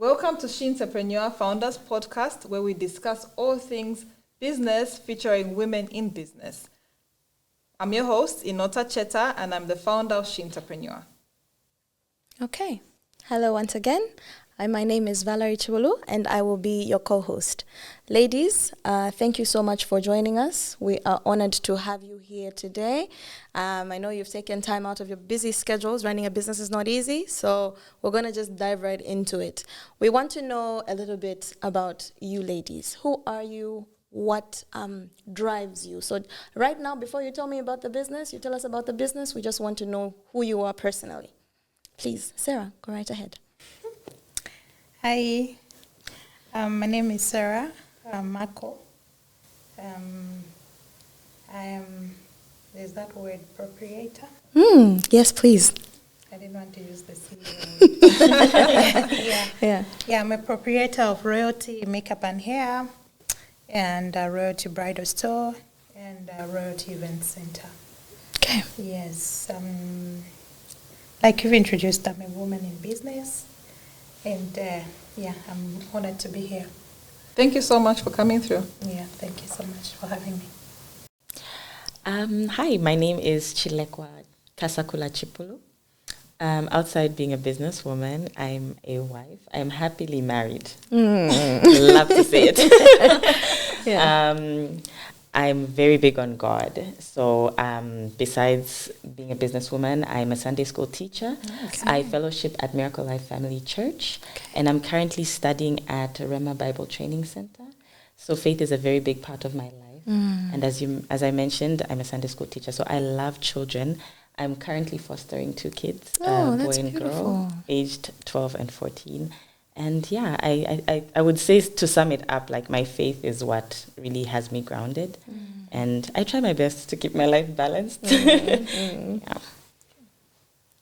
Welcome to She Entrepreneur Founders Podcast, where we discuss all things business featuring women in business. I'm your host, Inota Cheta, and I'm the founder of She Entrepreneur. Okay. Hello once again. My name is Valerie Chibulu, and I will be your co-host. Ladies, thank you so much for joining us. We are honored to have you here today. I know you've taken time out of your busy schedules. Running a business is not easy, so we're going to just dive right into it. We want to know a little bit about you ladies. Who are you? What drives you? So right now, before you tell me about the business, you tell us about the business, we just want to know who you are personally. Please, Sarah, go right ahead. Hi, my name is Sarah Marco. I am, is that word proprietor? Yes, please. I didn't want to use the C word. Yeah, I'm a proprietor of Royalty Makeup and Hair, and Royalty Bridal Store, and Royalty Event Center. Okay. Yes, like you've introduced, I'm a woman in business. And I'm honored to be here. Thank you so much for coming through. Yeah, thank you so much for having me. Hi, my name is Chilekwa Kasakula Chipulu. Outside being a businesswoman, I'm a wife. I'm happily married. Love to say it. I'm very big on God. So besides being a businesswoman, I'm a Sunday school teacher. Okay. I fellowship at Miracle Life Family Church. Okay. And I'm currently studying at Rema Bible Training Center. So faith is a very big part of my life. And as I mentioned, I'm a Sunday school teacher. So I love children. I'm currently fostering 2 kids, boy and girl, aged 12 and 14. And yeah, I would say, to sum it up, like, my faith is what really has me grounded. And I try my best to keep my life balanced. Yeah.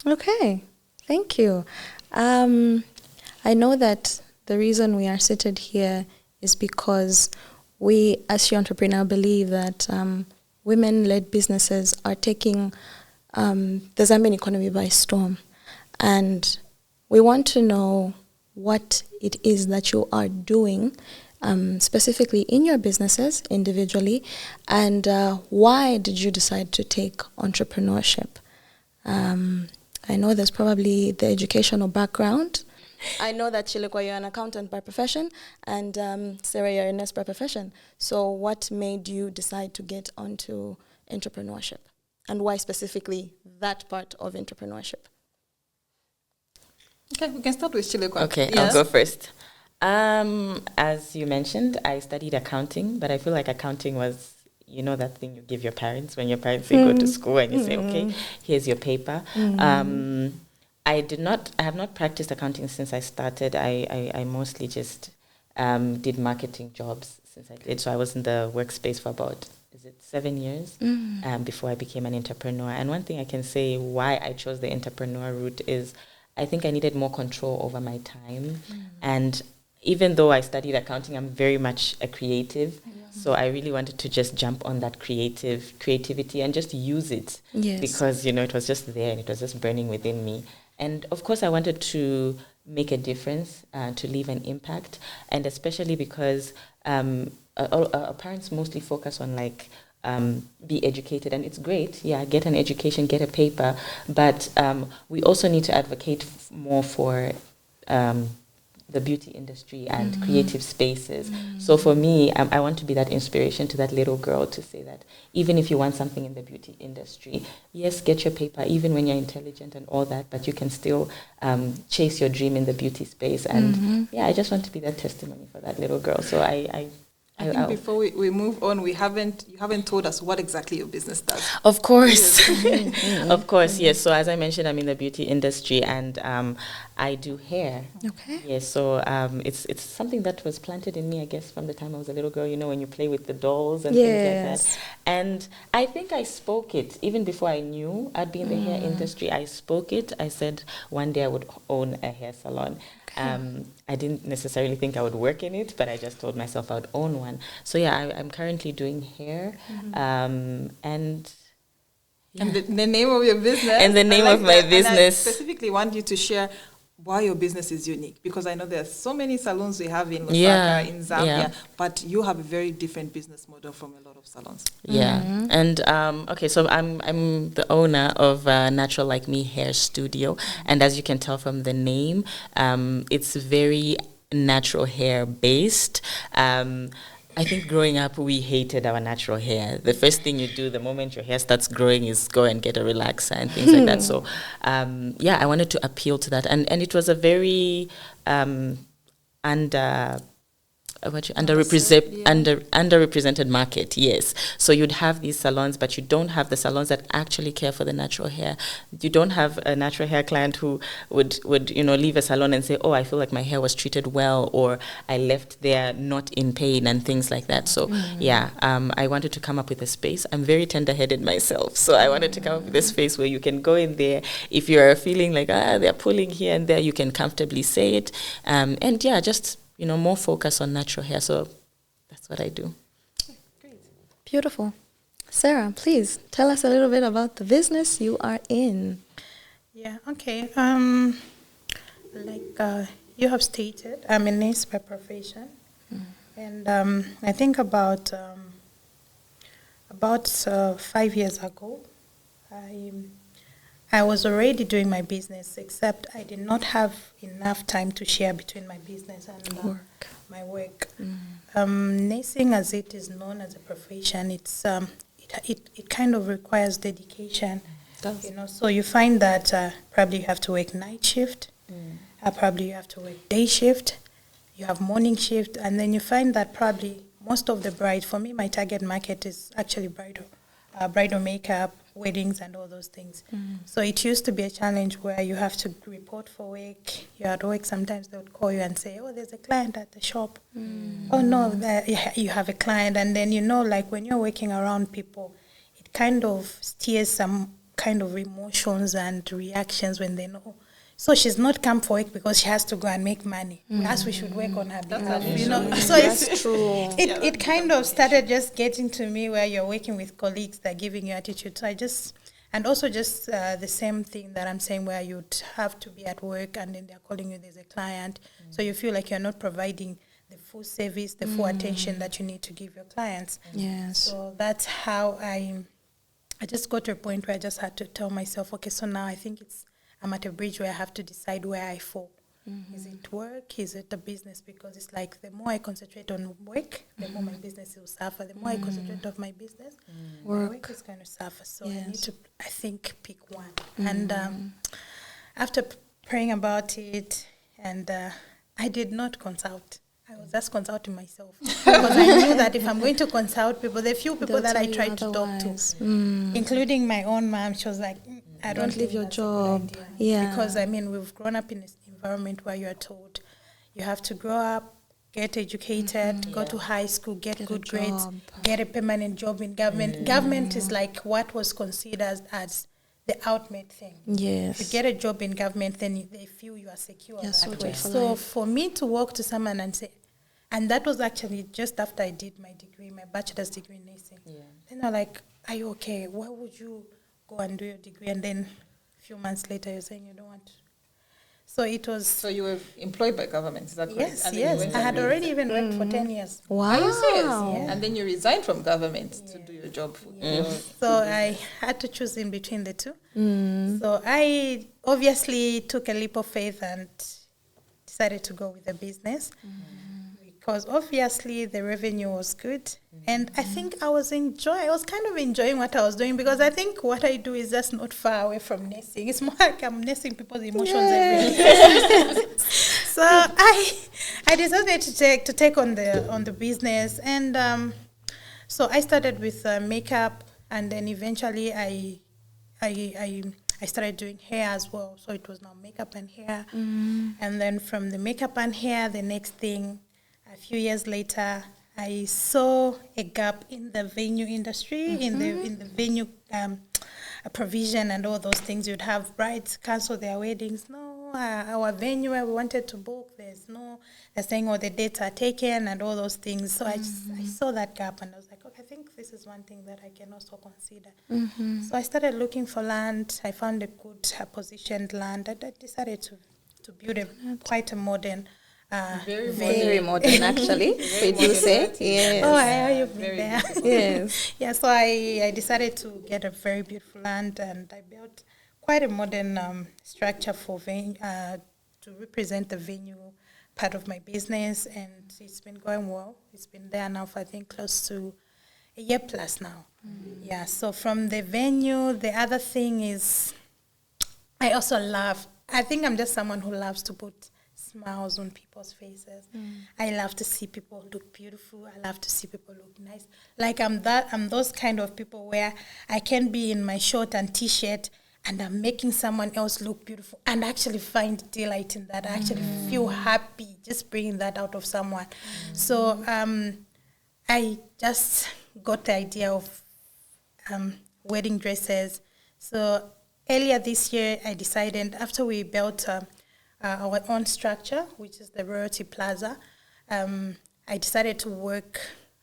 Okay, thank you. I know that the reason we are seated here is because we, as She Entrepreneur, believe that women-led businesses are taking the Zambian economy by storm. And we want to know what it is that you are doing specifically in your businesses individually, and why did you decide to take entrepreneurship? I know there's probably the educational background. I know that Chilekwa, you're an accountant by profession, and Sarah, you're a nurse by profession. So what made you decide to get onto entrepreneurship, and why specifically that part of entrepreneurship? Okay, we can start with Chilekwa. Okay, yes. I'll go first. As you mentioned, I studied accounting, but I feel like accounting was, you know, that thing you give your parents when your parents say go to school and you say, okay, here's your paper. I have not practiced accounting since I started. I mostly just did marketing jobs since I did. So I was in the workspace for about 7 years before I became an entrepreneur. And one thing I can say why I chose the entrepreneur route is I think I needed more control over my time. And even though I studied accounting, I'm very much a creative. So I really wanted to just jump on that creativity and just use it. Yes. Because, you know, it was just there and it was just burning within me. And of course, I wanted to make a difference, to leave an impact. And especially because our parents mostly focus on, like, be educated, and it's great, get an education, get a paper, but we also need to advocate more for the beauty industry and creative spaces. So for me, I want to be that inspiration to that little girl to say that even if you want something in the beauty industry, yes, get your paper, even when you're intelligent and all that, but you can still chase your dream in the beauty space. And I just want to be that testimony for that little girl. So I think before we move on, you haven't told us what exactly your business does. Of course. Of course, yes. So as I mentioned, I'm in the beauty industry, and I do hair. Okay. Yes, so it's something that was planted in me, I guess, from the time I was a little girl, you know, when you play with the dolls and things like that. And I think I spoke it, even before I knew I'd be in the hair industry. I spoke it. I said one day I would own a hair salon. I didn't necessarily think I would work in it, but I just told myself I would own one. So I'm currently doing hair, and the name of your business. And the name of my business. And I specifically want you to share why your business is unique, because I know there's so many salons we have in Lusaka, in Zambia, but you have a very different business model from a lot of salons. Yeah, and okay, so I'm the owner of Natural Like Me Hair Studio, and as you can tell from the name, it's very natural hair based. I think growing up, we hated our natural hair. The first thing you do the moment your hair starts growing is go and get a relaxer and things like that. So, I wanted to appeal to that. And it was a very underrepresented market, yes. So you'd have these salons, but you don't have the salons that actually care for the natural hair. You don't have a natural hair client who would leave a salon and say, oh, I feel like my hair was treated well, or I left there not in pain and things like that. So I wanted to come up with a space. I'm very tender-headed myself, so I wanted to come up with a space where you can go in there. If you're feeling like they're pulling here and there, you can comfortably say it, just more focus on natural hair. So that's what I do. Great. Beautiful. Sarah, please tell us a little bit about the business you are in. Yeah, okay. Like you have stated, I'm a nurse by profession. And I think about 5 years ago, I was already doing my business, except I did not have enough time to share between my business and my work. Nursing, as it is known as a profession, it's it kind of requires dedication. So you find that probably you have to work night shift, probably you have to work day shift, you have morning shift, and then you find that probably most of the brides, for me, my target market is actually bridal makeup, weddings and all those things. So it used to be a challenge where you have to report for work. You're at work, sometimes they would call you and say, oh, there's a client at the shop. Oh, no, you have a client. And then, like when you're working around people, it kind of steers some kind of emotions and reactions when they know. So she's not come for work because she has to go and make money. As we should work on her behalf, So That's true. It kind of started just getting to me where you're working with colleagues that are giving you attitude. So and also just the same thing that I'm saying where you'd have to be at work and then they're calling you, there's a client. So you feel like you're not providing the full service, the full attention that you need to give your clients. Yes. So that's how I just got to a point where I just had to tell myself, okay, so now I think I'm at a bridge where I have to decide where I fall. Is it work? Is it the business? Because it's like the more I concentrate on work, the more my business will suffer. The more I concentrate on my business, my work is going to suffer. So I need to, I think, pick one. And after praying about it, and I did not consult. I was just consulting myself because I knew that if I'm going to consult people, the few people that I tried to talk to, including my own mom, she was like, I don't leave your job. Yeah. Because, we've grown up in this environment where you are told you have to grow up, get educated, go to high school, get good grades, get a permanent job in government. Government is like what was considered as the ultimate thing. Yes. If you get a job in government, then they feel you are secure that way. So for me to walk to someone and say, and that was actually just after I did my degree, my bachelor's degree in nursing. Then they're like, are you okay? Why would you go and do your degree? And then a few months later, you're saying you don't want to. So it was... So you were employed by government, is that correct? Yes. I had already even worked for 10 years. Wow. Are you serious? Yeah. And then you resigned from government to do your job. So I had to choose in between the two. So I obviously took a leap of faith and decided to go with the business. Because obviously the revenue was good. And I think I was kind of enjoying what I was doing, because I think what I do is just not far away from nursing. It's more like I'm nursing people's emotions every day. So I decided to take on the business. And so I started with makeup, and then eventually I started doing hair as well. So it was now makeup and hair. And then from the makeup and hair, the next thing, a few years later, I saw a gap in the venue industry, in the venue provision and all those things. You'd have brides cancel their weddings. No, our venue where we wanted to book, they're saying all the dates are taken and all those things. So I saw that gap, and I was like, okay, I think this is one thing that I can also consider. So I started looking for land. I found a good positioned land. I decided to to build quite a modern, very modern, actually. We do say, yes. Oh, I you've been there. Yes. Yeah, so I decided to get a very beautiful land, and I built quite a modern structure for to represent the venue part of my business, and it's been going well. It's been there now for I think close to a year plus now. Yeah, so from the venue, the other thing is I also I think I'm just someone who loves to put smiles on people's faces. I love to see people look beautiful. I love to see people look nice. Like I'm those kind of people where I can be in my short and t-shirt and I'm making someone else look beautiful and actually find delight in that. I actually feel happy just bringing that out of someone. So I just got the idea of wedding dresses. So earlier this year, I decided after we built our own structure, which is the Royalty Plaza, I decided to work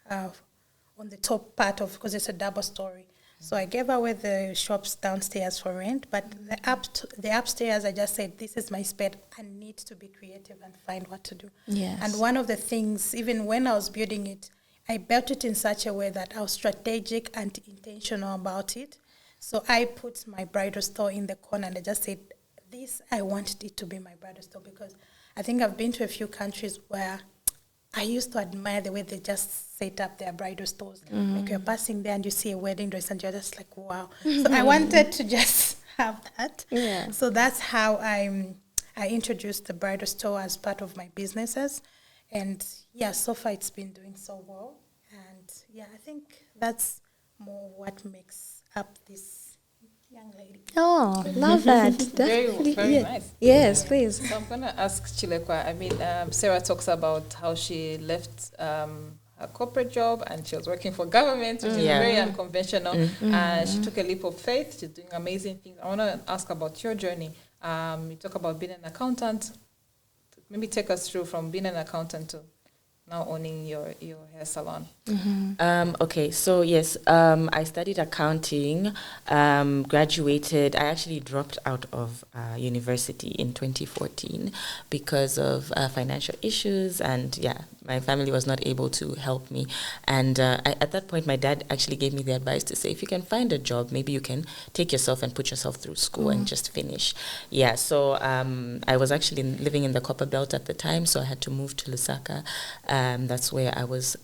on the top part of, because it's a double story. So I gave away the shops downstairs for rent, but the upstairs, I just said, this is my space. I need to be creative and find what to do. Yes. And one of the things, even when I was building it, I built it in such a way that I was strategic and intentional about it. So I put my bridal store in the corner and I just said, I wanted it to be my bridal store, because I think I've been to a few countries where I used to admire the way they just set up their bridal stores. Like you're passing there and you see a wedding dress and you're just like, wow. So I wanted to just have that. Yeah. So that's how I introduced the bridal store as part of my businesses. And yeah, so far it's been doing so well. And yeah, I think that's more what makes up this young lady. Oh, love that. Very, very nice. Yes, please. So I'm going to ask Chilekwa. I mean, Sarah talks about how she left her corporate job and she was working for government, which is very unconventional. And she took a leap of faith. She's doing amazing things. I want to ask about your journey. You talk about being an accountant. Maybe take us through from being an accountant to now owning your hair salon. Okay, so yes, I studied accounting, graduated. I actually dropped out of university in 2014 because of financial issues, and my family was not able to help me. And at that point, my dad actually gave me the advice to say, if you can find a job, maybe you can take yourself and put yourself through school and just finish. Yeah, so I was actually living in the Copper Belt at the time, so I had to move to Lusaka. That's where I was.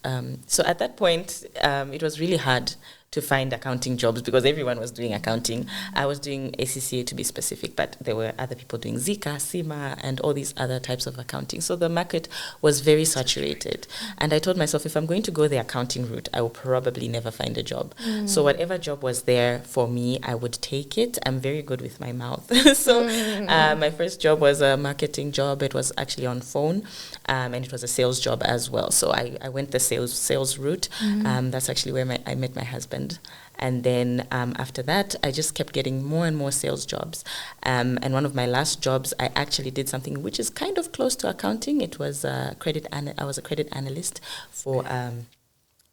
So at that point, it was really hard to find accounting jobs because everyone was doing accounting. I was doing ACCA to be specific, but there were other people doing Zika, CIMA, and all these other types of accounting. So the market was very saturated. And I told myself, if I'm going to go the accounting route, I will probably never find a job. So whatever job was there for me, I would take it. I'm very good with my mouth. So my first job was a marketing job. It was actually on phone, and it was a sales job as well. So I went the sales route. That's actually where I met my husband. And then after that, I just kept getting more and more sales jobs. And one of my last jobs, I actually did something which is kind of close to accounting. It was I was a credit analyst for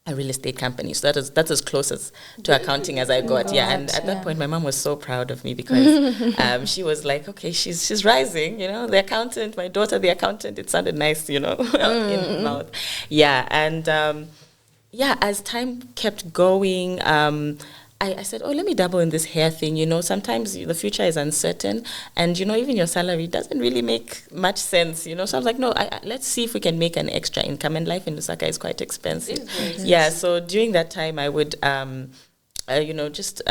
a real estate company. So that's as close to accounting as I got. And at that point, my mom was so proud of me because she was like, okay, she's rising, the accountant, my daughter, the accountant. It sounded nice, in her mouth. Yeah, and as time kept going, I said, let me dabble in this hair thing. Sometimes the future is uncertain and, even your salary doesn't really make much sense, So I was like, no, let's see if we can make an extra income. And life in Lusaka is quite expensive. Yeah, so during that time, I would... just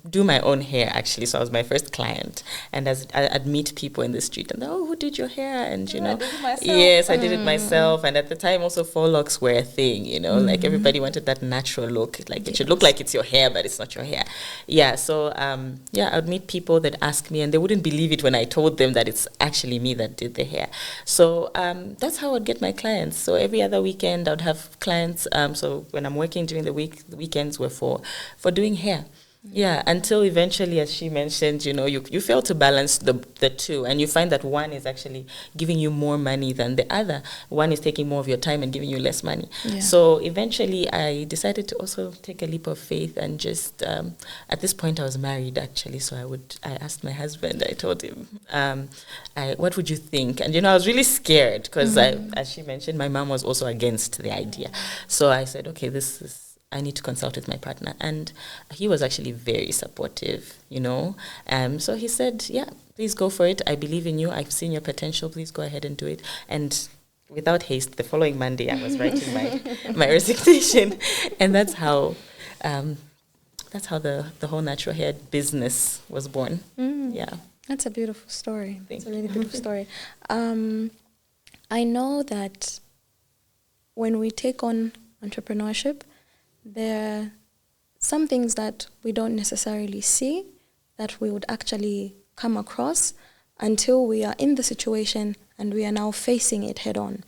do my own hair, actually. So I was my first client. And as I'd meet people in the street and, who did your hair? And, I did it myself. Yes, I did it myself. And at the time, also, faux locks were a thing, like everybody wanted that natural look. Like it should look like it's your hair, but it's not your hair. Yeah, so, I would meet people that ask me, and they wouldn't believe it when I told them that it's actually me that did the hair. So that's how I'd get my clients. So every other weekend, I'd have clients. So when I'm working during the week, the weekends were for doing hair. Yeah, until eventually, as she mentioned, you fail to balance the two, and you find that one is actually giving you more money than the other. One is taking more of your time and giving you less money. Yeah. So eventually, I decided to also take a leap of faith and just, at this point, I was married actually. So I asked my husband, I told him, what would you think? And, I was really scared because, as she mentioned, my mom was also against the idea. So I said, okay, I need to consult with my partner. And he was actually very supportive, So he said, yeah, please go for it. I believe in you. I've seen your potential. Please go ahead and do it. And without haste, the following Monday, I was writing my resignation. And that's how the whole natural hair business was born. Yeah. That's a beautiful story. It's a really beautiful story. I know that when we take on entrepreneurship, there are some things that we don't necessarily see that we would actually come across until we are in the situation and we are now facing it head on.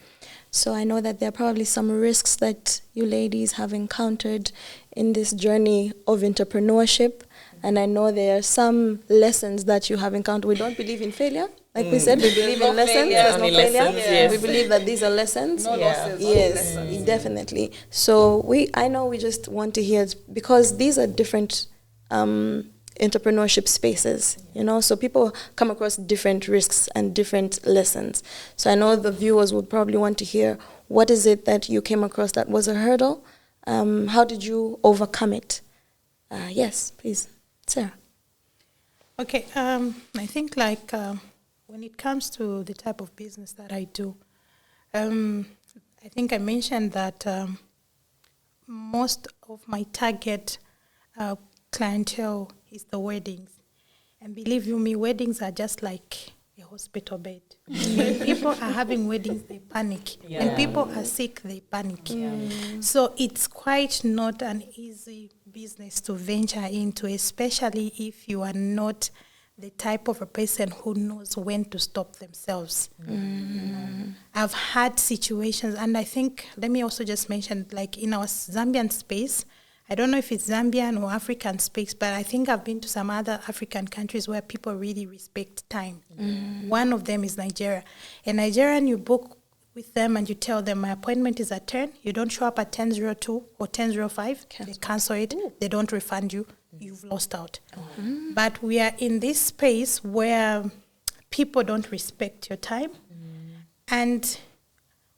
So I know that there are probably some risks that you ladies have encountered in this journey of entrepreneurship. And I know there are some lessons that you have encountered. We don't believe in failure. Like we said, we believe in lessons. There's no failure. Yes. We believe that these are lessons. No losses. Yes, Lessons. definitely. So I know we just want to hear it because these are different entrepreneurship spaces, so people come across different risks and different lessons. So I know the viewers would probably want to hear, what is it that you came across that was a hurdle? How did you overcome it? Yes, please, Sarah. Okay, I think when it comes to the type of business that I do, I think I mentioned that most of my target clientele is the weddings. And believe you me, weddings are just like a hospital bed. When people are having weddings, they panic. Yeah. When people are sick, they panic. So it's quite not an easy business to venture into, especially if you are not the type of a person who knows when to stop themselves. I've had situations, and I think, let me also just mention, like in our Zambian space, I don't know if it's Zambian or African space, but I think I've been to some other African countries where people really respect time. One of them is Nigeria. In Nigeria, you book with them and you tell them, my appointment is at 10. You don't show up at 10:02 or 10:05. They cancel it. They don't refund you. You've lost out. But we are in this space where people don't respect your time. And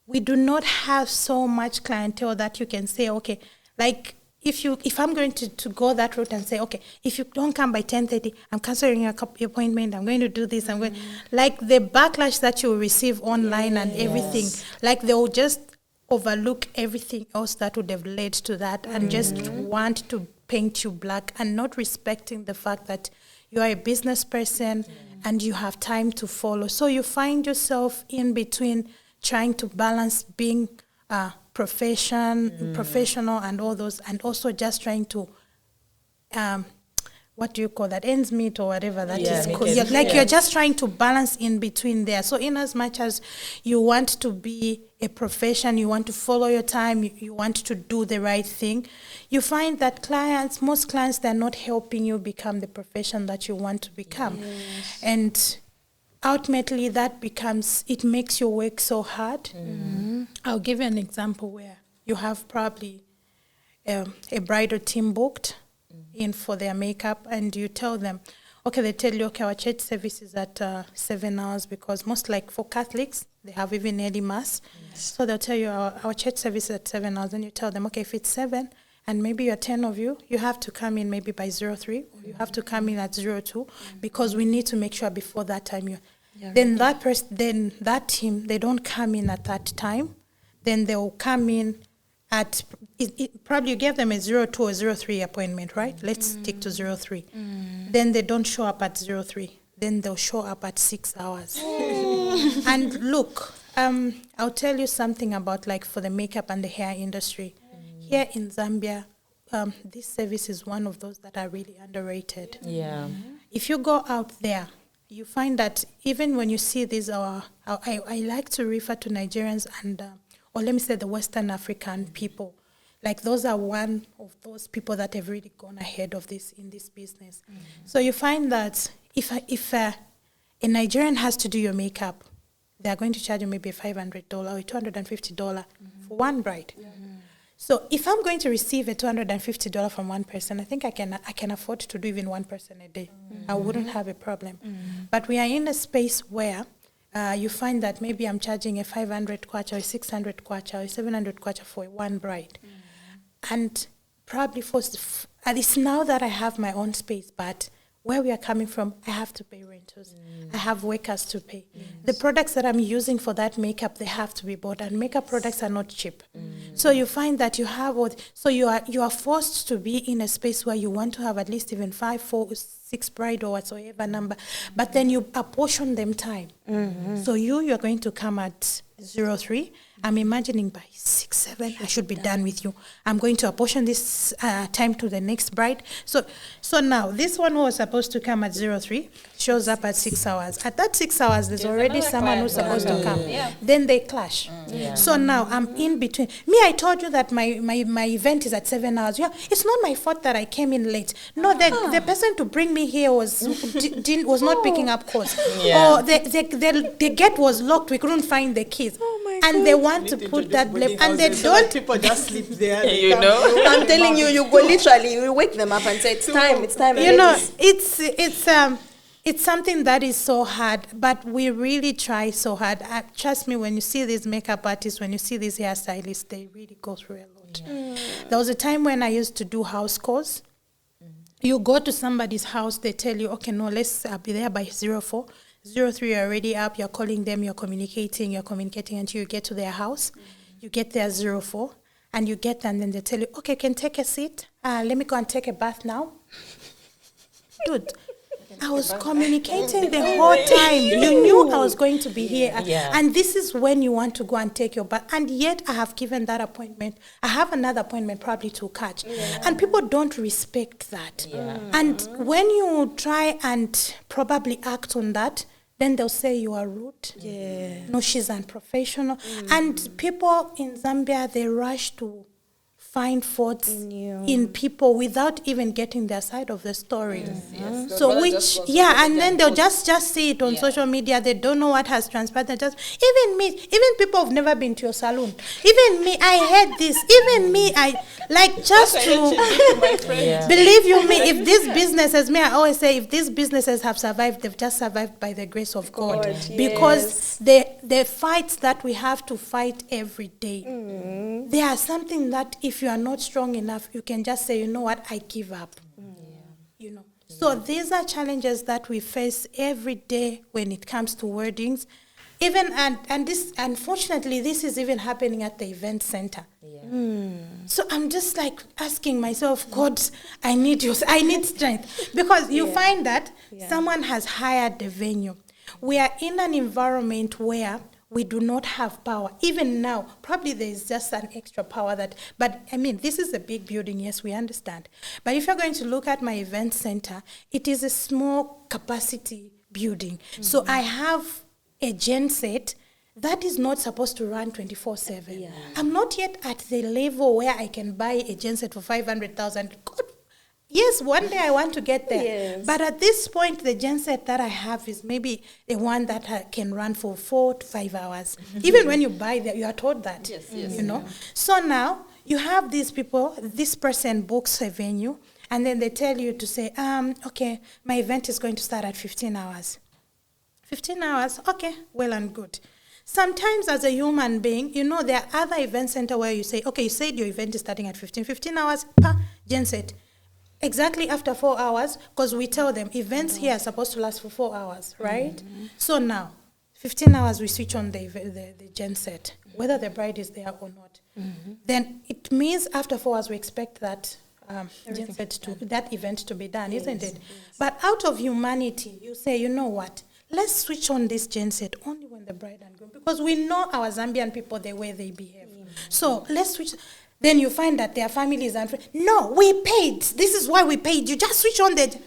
we do not have so much clientele that you can say, okay, like, if I'm going to go that route and say, okay, if you don't come by 10:30, I'm canceling your appointment, I'm going to do this, I'm going, like the backlash that you will receive online and everything, like they will just overlook everything else that would have led to that and just want to paint you black and not respecting the fact that you are a business person and you have time to follow. So you find yourself in between trying to balance being professional and all those, and also just trying to what do you call that, ends meet or whatever that is called. You're just trying to balance in between there. So in as much as you want to be a profession, you want to follow your time, you want to do the right thing, you find that most clients, they're not helping you become the profession that you want to become. And ultimately, it makes your work so hard. I'll give you an example where you have probably a bridal team booked in for their makeup, and you tell them, okay, they tell you, okay, our church service is at 7 hours, because most, like for Catholics, they have even early mass. So they'll tell you, our church service is at 7 hours, and you tell them, okay, if it's 7, and maybe you're 10 of you, you have to come in maybe by 03, or you have to come in at 02, because we need to make sure before that time then that team, they don't come in at that time. Then they'll come in at, probably you gave them a 02 or 03 appointment, right? Let's stick to 03. Then they don't show up at 03. Then they'll show up at 6 hours. And look, I'll tell you something about, like, for the makeup and the hair industry. Here in Zambia, this service is one of those that are really underrated. If you go out there, you find that even when you see these, I like to refer to Nigerians and, or let me say the Western African people. Like those are one of those people that have really gone ahead of this in this business. So you find that if a Nigerian has to do your makeup, they are going to charge you maybe $500 or $250 for one bride. So if I'm going to receive a $250 from one person, I think I can afford to do even one person a day. I wouldn't have a problem. But we are in a space where you find that maybe I'm charging a 500 kwacha or 600 kwacha or 700 kwacha for one bride. And probably it's now that I have my own space, but where we are coming from, I have to pay rentals. I have workers to pay. The products that I'm using for that makeup, they have to be bought, and makeup products are not cheap. So you find that you are forced to be in a space where you want to have at least even 5, 4, 6 bride or whatsoever number, but then you apportion them time. So you're going to come at 03. I'm imagining by 6, 7, I should be done with you. I'm going to apportion this time to the next bride. So now, this one who was supposed to come at 03 shows up at 6 hours. At that 6 hours, there's already someone who's supposed to come. Then they clash. So now, I'm in between. Me, I told you that my event is at 7 hours. Yeah, it's not my fault that I came in late. No, the person to bring me here was not picking up calls. Or the gate was locked. We couldn't find the keys. And they want to put that blame, and they don't. People just sleep there. I'm telling you, you go literally, you wake them up and say it's time. It's something that is so hard, but we really try so hard. Trust me, when you see these makeup artists, when you see these hairstylists, they really go through a lot. There was a time when I used to do house calls. You go to somebody's house, they tell you, okay, no, let's be there by 04. 03, you're already up, you're calling them, you're communicating until you get to their house. You get there 04, and you get there, and then they tell you, okay, you can take a seat. Let me go and take a bath now. Dude, I was communicating the whole time. You knew I was going to be here. And this is when you want to go and take your bath. And yet I have given that appointment. I have another appointment probably to catch. And people don't respect that. And when you try and probably act on that, then they'll say you are rude. No, she's unprofessional. And people in Zambia, they rush to find faults in people without even getting their side of the story. So and then they'll just see it on social media. They don't know what has transpired. Even people who've never been to your salon. Even me, I had this. Even me, believe you me, if these businesses, I always say, if these businesses have survived, they've just survived by the grace of God. Because the fights that we have to fight every day, they are something that if you are not strong enough, you can just say, you know what, I give up. So these are challenges that we face every day when it comes to wordings. Even and this, unfortunately, this is even happening at the event center. So I'm just like asking myself, God, I need strength, because you find that someone has hired the venue. We are in an environment where we do not have power. Even now, probably there is just an extra power but this is a big building, yes, we understand. But if you're going to look at my event center, it is a small capacity building. So I have a gen set that is not supposed to run 24/7. I'm not yet at the level where I can buy a gen set for 500,000. Yes, one day I want to get there. But at this point, the gen set that I have is maybe the one that can run for 4 to 5 hours. Even when you buy that, you are told that. So now you have these people, this person books a venue, and then they tell you to say, okay, my event is going to start at 15 hours. 15 hours, okay, well and good. Sometimes as a human being, there are other event center where you say, okay, you said your event is starting at 15 hours, gen set. Exactly after 4 hours, because we tell them events here are supposed to last for 4 hours, right? So now, 15 hours we switch on the gen set, whether the bride is there or not. Then it means after 4 hours we expect that gen set that event to be done, isn't it? But out of humanity, you say, you know what? Let's switch on this gen set only when the bride and groom, because we know our Zambian people, the way they behave. So let's switch. Then you find that their families and friends, no, we paid. This is why we paid. You just switch on the...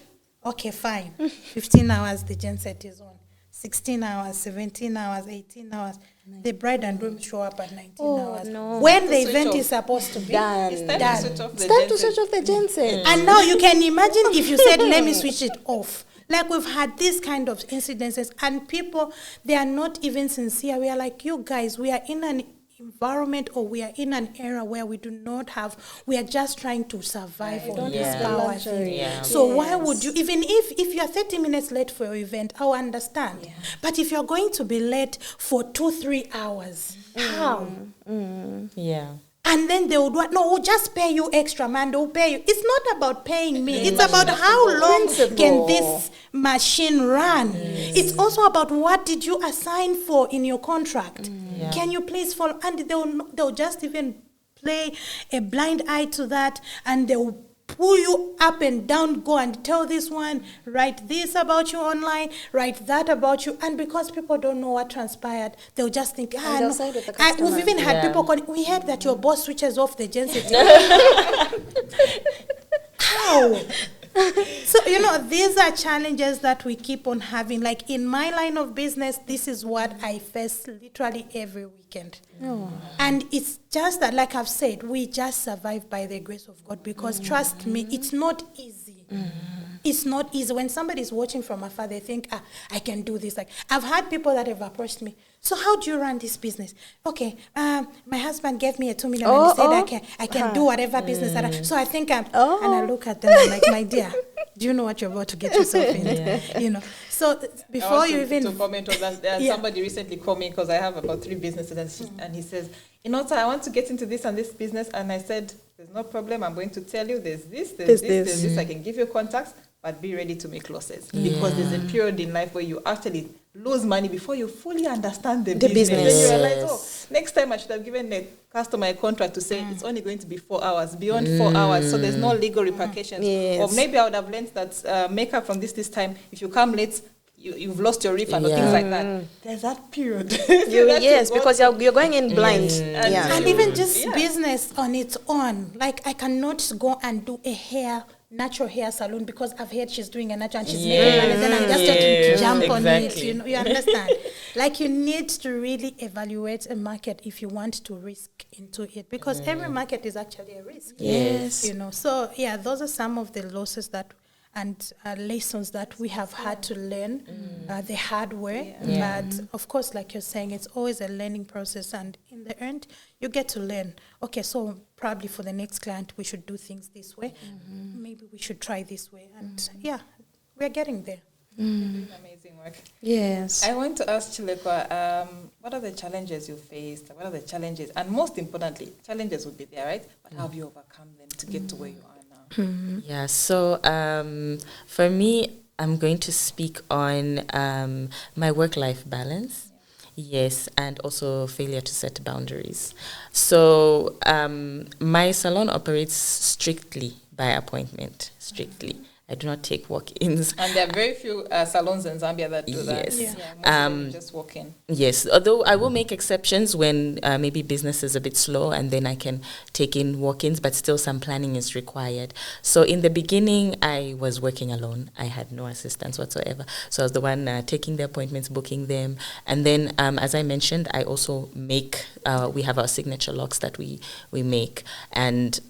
Okay, fine. 15 hours, the gen set is on. 16 hours, 17 hours, 18 hours. the bride and groom show up at 19 hours. No. When the Switch event off. is supposed to be Done. It's time done. to switch off the It's time to genset. switch off the genset. And now you can imagine if you said, let me switch it off. Like we've had these kind of incidences, and people, they are not even sincere. We are like, you guys, we are in an environment, or we are in an era where we do not have, we are just trying to survive on this Yeah. power luxury. thing. Yeah. So why would you, even if you are 30 minutes late for your event, I'll understand. But if you're going to be late for 2-3 hours, how? Yeah. And then they would want, no, we'll just pay you extra, man. They'll pay you. It's not about paying me. It's about how long can this machine run. It's also about what did you assign for in your contract. Yeah. Can you please follow? And they'll just even play a blind eye to that, and they'll pull you up and down, go and tell this one, write this about you online, write that about you. And because people don't know what transpired, they'll just think, they'll no. side with the We've customer. even had Yeah. people calling, we heard that your boss switches off the genset. How? So, these are challenges that we keep on having. Like in my line of business, this is what I face literally every weekend. And it's just that, like I've said, we just survive by the grace of God, because trust me, it's not easy. It's not easy. When somebody's watching from afar, they think, I can do this. Like, I've had people that have approached me. So how do you run this business? Okay, my husband gave me a 2 million and he said I can do whatever business that I, so I think and I look at them, I'm like, my dear, do you know what you're about to get yourself into? So before you even to comment on that, somebody recently called me because I have about 3 businesses, and he says, I want to get into this and this business, and I said, there's no problem. I'm going to tell you, there's this. I can give you contacts, but be ready to make losses, because there's a period in life where you actually lose money before you fully understand the business. Then you realize, next time I should have given the customer a contract to say it's only going to be 4 hours, beyond 4 hours, so there's no legal repercussions. Or maybe I would have learned that makeup from this time, if you come late, you've lost your refund or things like that. There's that period. Because you're going in blind. And even just business on its own. Like, I cannot go and do a natural hair salon because I've heard she's doing a natural and she's making money, then I'm just starting to jump on it. You understand? Like, you need to really evaluate a market if you want to risk into it, because every market is actually a risk. Yes. So those are some of the losses that and lessons that we have had to learn the hard way. But of course, like you're saying, it's always a learning process, and in the end, you get to learn. Okay, so probably for the next client, we should do things this way. Maybe we should try this way. And we're getting there. Amazing work. Yes. I want to ask Chilekwa, what are the challenges you faced? What are the challenges? And most importantly, challenges would be there, right? But how have you overcome them to get to where you are now? Yeah, so for me, I'm going to speak on my work-life balance. Yes, and also failure to set boundaries. So my salon operates strictly by appointment, strictly. I do not take walk-ins. And there are very few salons in Zambia that do that. Yes. Most of them just walk in. Yes, although I will make exceptions when maybe business is a bit slow, and then I can take in walk-ins, but still some planning is required. So in the beginning, I was working alone. I had no assistance whatsoever. So I was the one taking the appointments, booking them. And then, as I mentioned, I also make, we have our signature locks that we make. And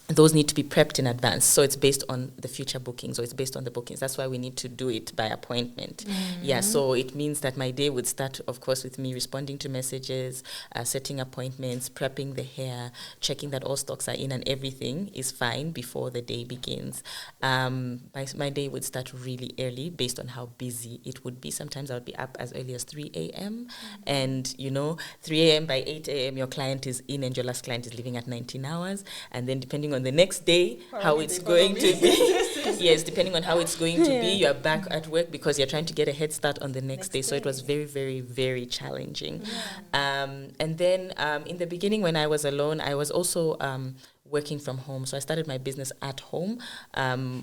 those need to be prepped in advance. So it's based on the future bookings, or it's based on the bookings. That's why we need to do it by appointment. Yeah, so it means that my day would start, of course, with me responding to messages, setting appointments, prepping the hair, checking that all stocks are in and everything is fine before the day begins. My day would start really early based on how busy it would be. Sometimes I would be up as early as 3 a.m. And, 3 a.m. by 8 a.m. your client is in and your last client is leaving at 19 hours. And then depending on the next day, how it's going to be. Yes, depending on how it's going to be, you're back at work because you're trying to get a head start on the next day. So it was very, very, very challenging. And then in the beginning, when I was alone, I was also working from home. So I started my business at home.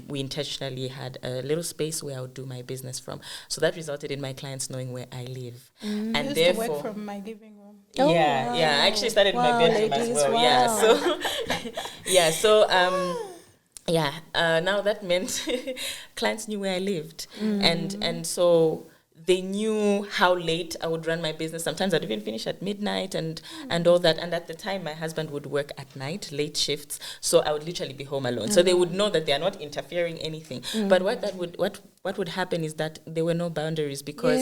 We intentionally had a little space where I would do my business from. So that resulted in my clients knowing where I live. And I used therefore, to work from my living room. I actually started in my bedroom as well. Now that meant clients knew where I lived. And so they knew how late I would run my business. Sometimes I'd even finish at midnight and all that. And at the time, my husband would work at night, late shifts. So I would literally be home alone. So they would know that they are not interfering anything. But what would happen is that there were no boundaries, because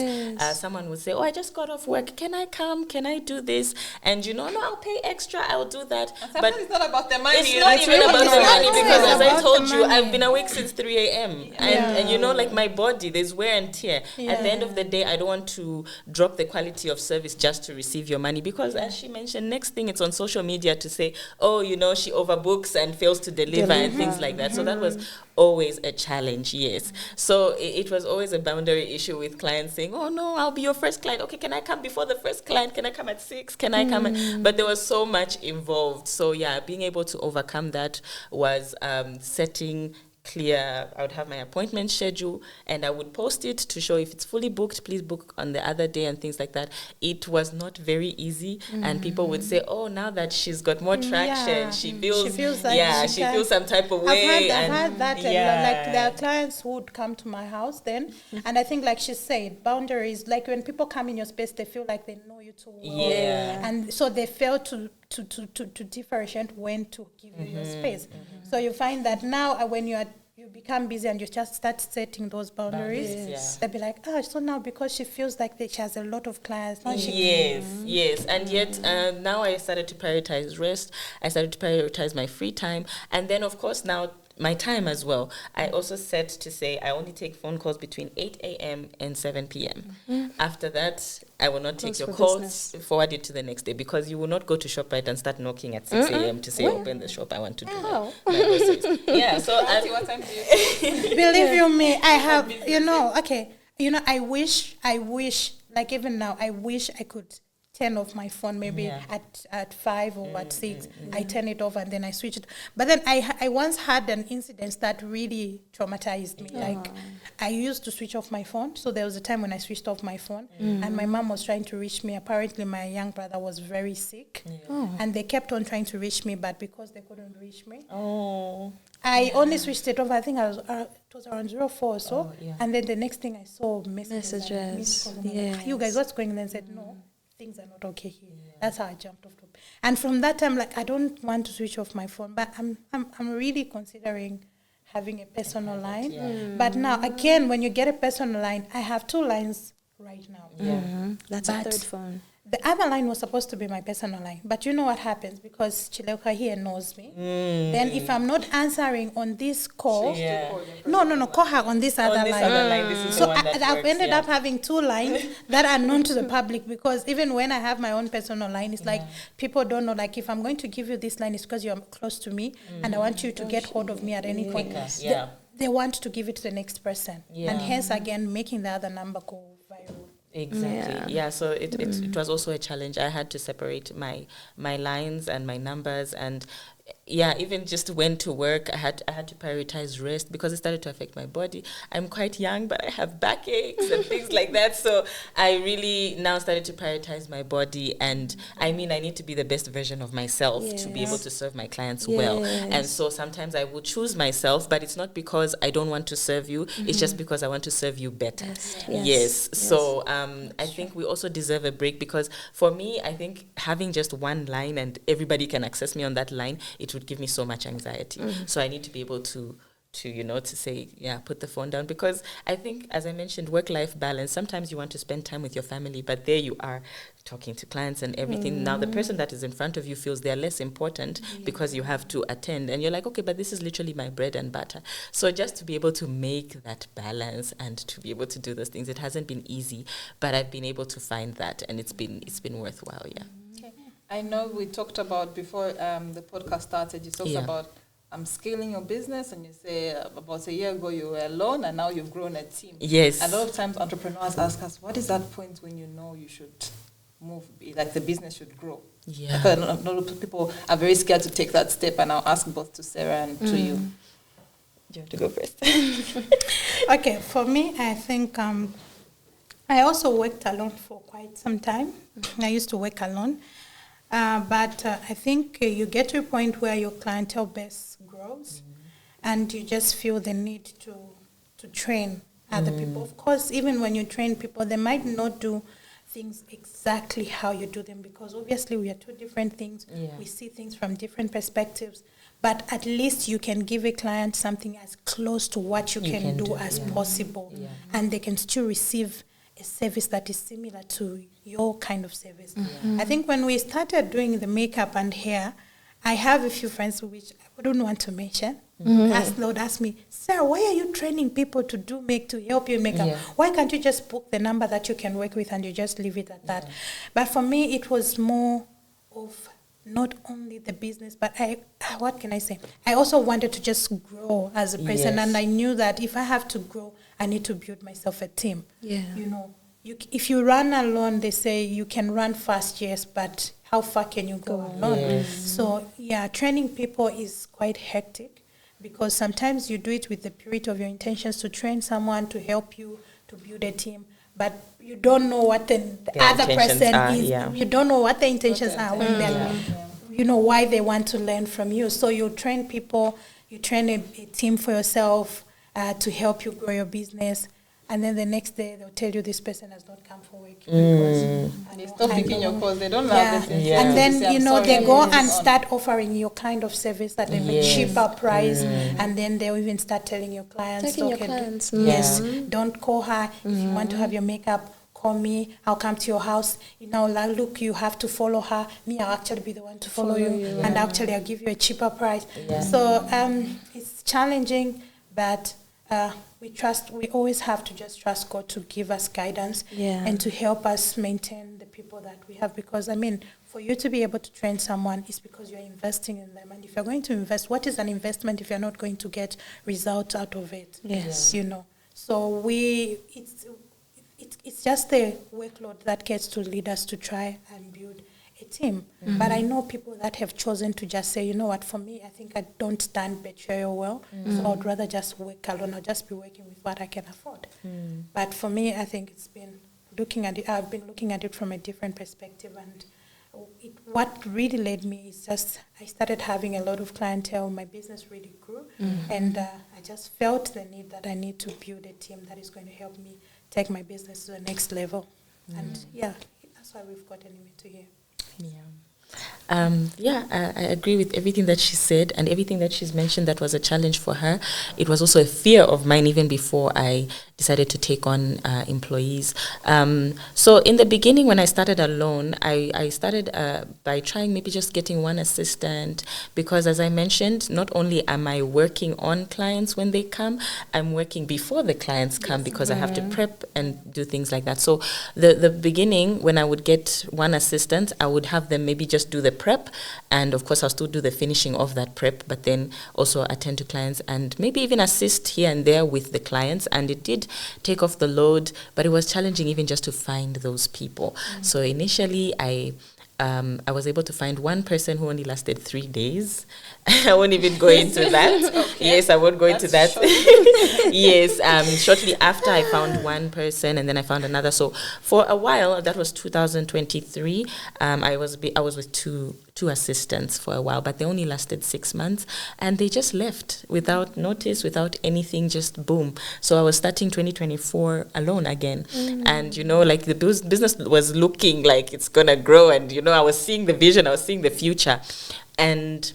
someone would say, oh, I just got off work. Can I come? Can I do this? And no, I'll pay extra. I'll do that. But it's not about the money. It's not even about the money, because as I told you, I've been awake since 3 a.m. And like my body, there's wear and tear. At the end of the day, I don't want to drop the quality of service just to receive your money, because as she mentioned, next thing it's on social media to say, oh, she overbooks and fails to deliver and things like that. So that was always a challenge, yes. So it was always a boundary issue with clients saying, oh no, I'll be your first client. Okay, can I come before the first client? Can I come at 6? Can I come but there was so much involved. So being able to overcome that was setting clear. I would have my appointment schedule and I would post it to show if it's fully booked, please book on the other day and things like that. It was not very easy, and people would say, oh, now that she's got more traction, she feels like she feels some type of way. I've had that like there are clients who would come to my house then, and I think like she said, boundaries, like when people come in your space, they feel like they know you too well, and so they fail to differentiate when to give you your space. So you find that now when you become busy and you just start setting those boundaries, they'll be like, so now because she feels like she has a lot of clients. Now Yes. And yet now I started to prioritize rest. I started to prioritize my free time. And then, of course, now my time as well. I also set to say I only take phone calls between 8 a.m. and 7 p.m. After that, I will not take your calls, forward it to the next day, because you will not go to ShopRite and start knocking at 6 a.m. to say, open the shop, I want to do my groceries. So what time do you believe you me, I have, I wish, like even now, I wish I could turn off my phone maybe at 5 or at 6. I turn it off and then I switch it. But then I once had an incident that really traumatized me. Like I used to switch off my phone. So there was a time when I switched off my phone and my mom was trying to reach me. Apparently my young brother was very sick and they kept on trying to reach me, but because they couldn't reach me, I only switched it off. I think it was around 04 or so. And then the next thing I saw messages. You guys, what's going on? And said, no, things are not okay here. That's how I jumped off. And from that time, like, I don't want to switch off my phone, but I'm really considering having a personal line. But now, again, when you get a personal line, I have 2 lines right now. That's a third phone. The other line was supposed to be my personal line. But you know what happens? Because Chileuka here knows me. Then if I'm not answering on this call, call her on this other line. This is so the one that I've works, ended up having 2 lines that are known to the public, because even when I have my own personal line, it's like people don't know, like if I'm going to give you this line, it's because you're close to me and I want you to get hold of me at any point. They want to give it to the next person. And hence, again, making the other number go viral. Exactly. So it was also a challenge. I had to separate my lines and my numbers, and even just went to work. I had to prioritize rest because it started to affect my body. I'm quite young, but I have backaches and things like that. So I really now started to prioritize my body, and I need to be the best version of myself to be able to serve my clients well. And so sometimes I will choose myself, but it's not because I don't want to serve you. It's just because I want to serve you better. So I think we also deserve a break, because for me, I think having just one line and everybody can access me on that line, it would give me so much anxiety. So I need to be able to say, put the phone down, because I think, as I mentioned, work-life balance, sometimes you want to spend time with your family, but there you are talking to clients and everything. Now the person that is in front of you feels they're less important because you have to attend, and you're like, okay, but this is literally my bread and butter. So just to be able to make that balance and to be able to do those things, it hasn't been easy, but I've been able to find that, and it's been worthwhile. I know we talked about before the podcast started, you talked about scaling your business, and you say about a year ago you were alone and now you've grown a team. Yes. A lot of times entrepreneurs ask us, what is that point when you know you should move, like the business should grow? A lot of people are very scared to take that step, and I'll ask both to Sarah and to you. Do you want to go first? Okay, for me, I think I also worked alone for quite some time. I used to work alone. But I think you get to a point where your clientele base grows, and you just feel the need to train other people. Of course, even when you train people, they might not do things exactly how you do them, because obviously we are two different things. Yeah. We see things from different perspectives. But at least you can give a client something as close to what you can do as possible. Yeah. And they can still receive a service that is similar to your kind of service. I think when we started doing the makeup and hair, I have a few friends which I wouldn't want to mention. They would ask me, Sarah, why are you training people to help you in makeup? Yeah. Why can't you just book the number that you can work with and you just leave it at that? But for me, it was more of not only the business, but what can I say? I also wanted to just grow as a person, and I knew that if I have to grow, I need to build myself a team. Yeah. You know, if you run alone, they say you can run fast, yes, but how far can you go alone? Yes. So, training people is quite hectic, because sometimes you do it with the purity of your intentions to train someone to help you to build a team, but you don't know what the other person is. Yeah. You don't know what the intentions are when they're, you know, why they want to learn from you. So you train people, you train a team for yourself to help you grow your business. And then the next day they'll tell you this person has not come for work. They stop picking your calls. They don't have this. And then, you know, they go and start offering you kind of service at a cheaper price. And then they'll even start telling your clients, yes, don't call her. If you want to have your makeup, call me. I'll come to your house. You know, like, look, you have to follow her. Me, I'll actually be the one to follow you. And actually, I'll give you a cheaper price. So it's challenging, but we always have to just trust God to give us guidance and to help us maintain the people that we have. Because, I mean, for you to be able to train someone is because you're investing in them. And if you're going to invest, what is an investment if you're not going to get results out of it? Yes. You know. So it's just the workload that gets to lead us to try and build a team. But I know people that have chosen to just say, you know what, for me, I think I don't stand betrayal well, so I'd rather just work alone. I'll just be working with what I can afford. But for me, I think it's been I've been looking at it from a different perspective, and what really led me is just I started having a lot of clientele. My business really grew, and I just felt the need that I need to build a team that is going to help me take my business to the next level. And that's why we've gotten into here. I agree with everything that she said, and everything that she's mentioned that was a challenge for her. It was also a fear of mine even before I decided to take on employees. So in the beginning, when I started alone, I started by trying maybe just getting one assistant, because as I mentioned, not only am I working on clients when they come, I'm working before the clients come, because I have to prep and do things like that. So the beginning, when I would get one assistant, I would have them maybe just do the prep, and of course I'll still do the finishing of that prep, but then also attend to clients and maybe even assist here and there with the clients. And it did take off the load, but it was challenging even just to find those people. So initially I was able to find one person who only lasted 3 days. I won't even go into that. Yes, I won't go into that. Yes, shortly after I found one person, and then I found another. So for a while, that was 2023, I was with two assistants for a while, but they only lasted 6 months, and they just left without notice, without anything, just boom. So I was starting 2024 alone again. And, you know, like the business was looking like it's going to grow, and, you know, I was seeing the vision, I was seeing the future. And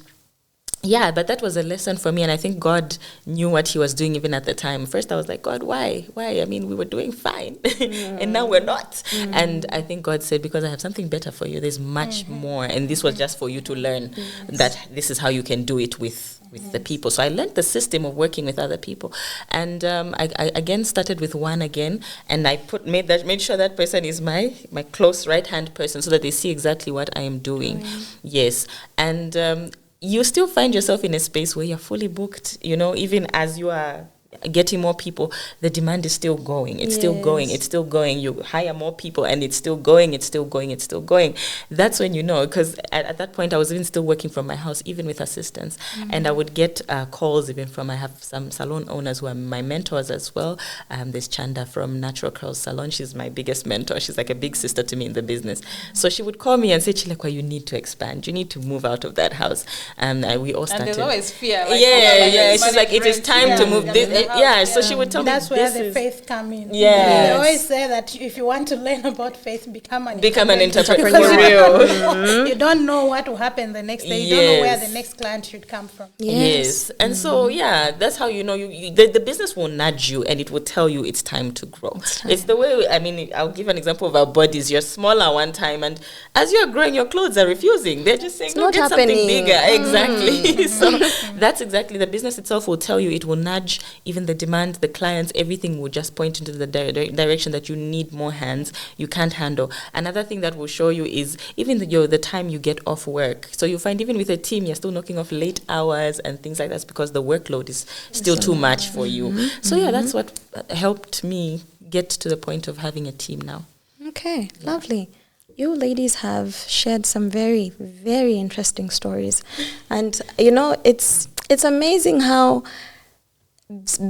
yeah, but that was a lesson for me, and I think God knew what he was doing even at the time. First, I was like, God, why? I mean, we were doing fine, and now we're not. And I think God said, because I have something better for you. There's much more, and this was just for you to learn that this is how you can do it with the people. So I learned the system of working with other people, and I again started with one again, and I made sure that person is my close right-hand person, so that they see exactly what I am doing. Yes, and you still find yourself in a space where you're fully booked, you know, even as you are getting more people, the demand is still going. It's still going. It's still going. You hire more people and it's still going. It's still going. It's still going. That's when you know, because at that point I was even still working from my house, even with assistants. And I would get calls even from, I have some salon owners who are my mentors as well. There's Chanda from Natural Curls Salon. She's my biggest mentor. She's like a big sister to me in the business. So she would call me and say, Chilekwa, you need to expand. You need to move out of that house. And we all started. And there's always fear. Like, she's like, it is time to move. So she would tell me that's where the faith come in. Yes. They always say that if you want to learn about faith, become an entrepreneur. For real. You don't know what will happen the next day. You don't know where the next client should come from. Yes. And so, that's how you know the business will nudge you and it will tell you it's time to grow. It's the way, I'll give an example of our bodies. You're smaller one time, and as you're growing, your clothes are refusing. They're just saying, no, get something bigger. Exactly. So that's exactly, the business itself will tell you, it will nudge even the demand, the clients, everything will just point into the direction that you need more hands, you can't handle. Another thing that will show you is even the time you get off work. So you find even with a team, you're still knocking off late hours and things like that because the workload is still too much for you. So that's what helped me get to the point of having a team now. Okay, lovely. You ladies have shared some very, very interesting stories. And, it's amazing how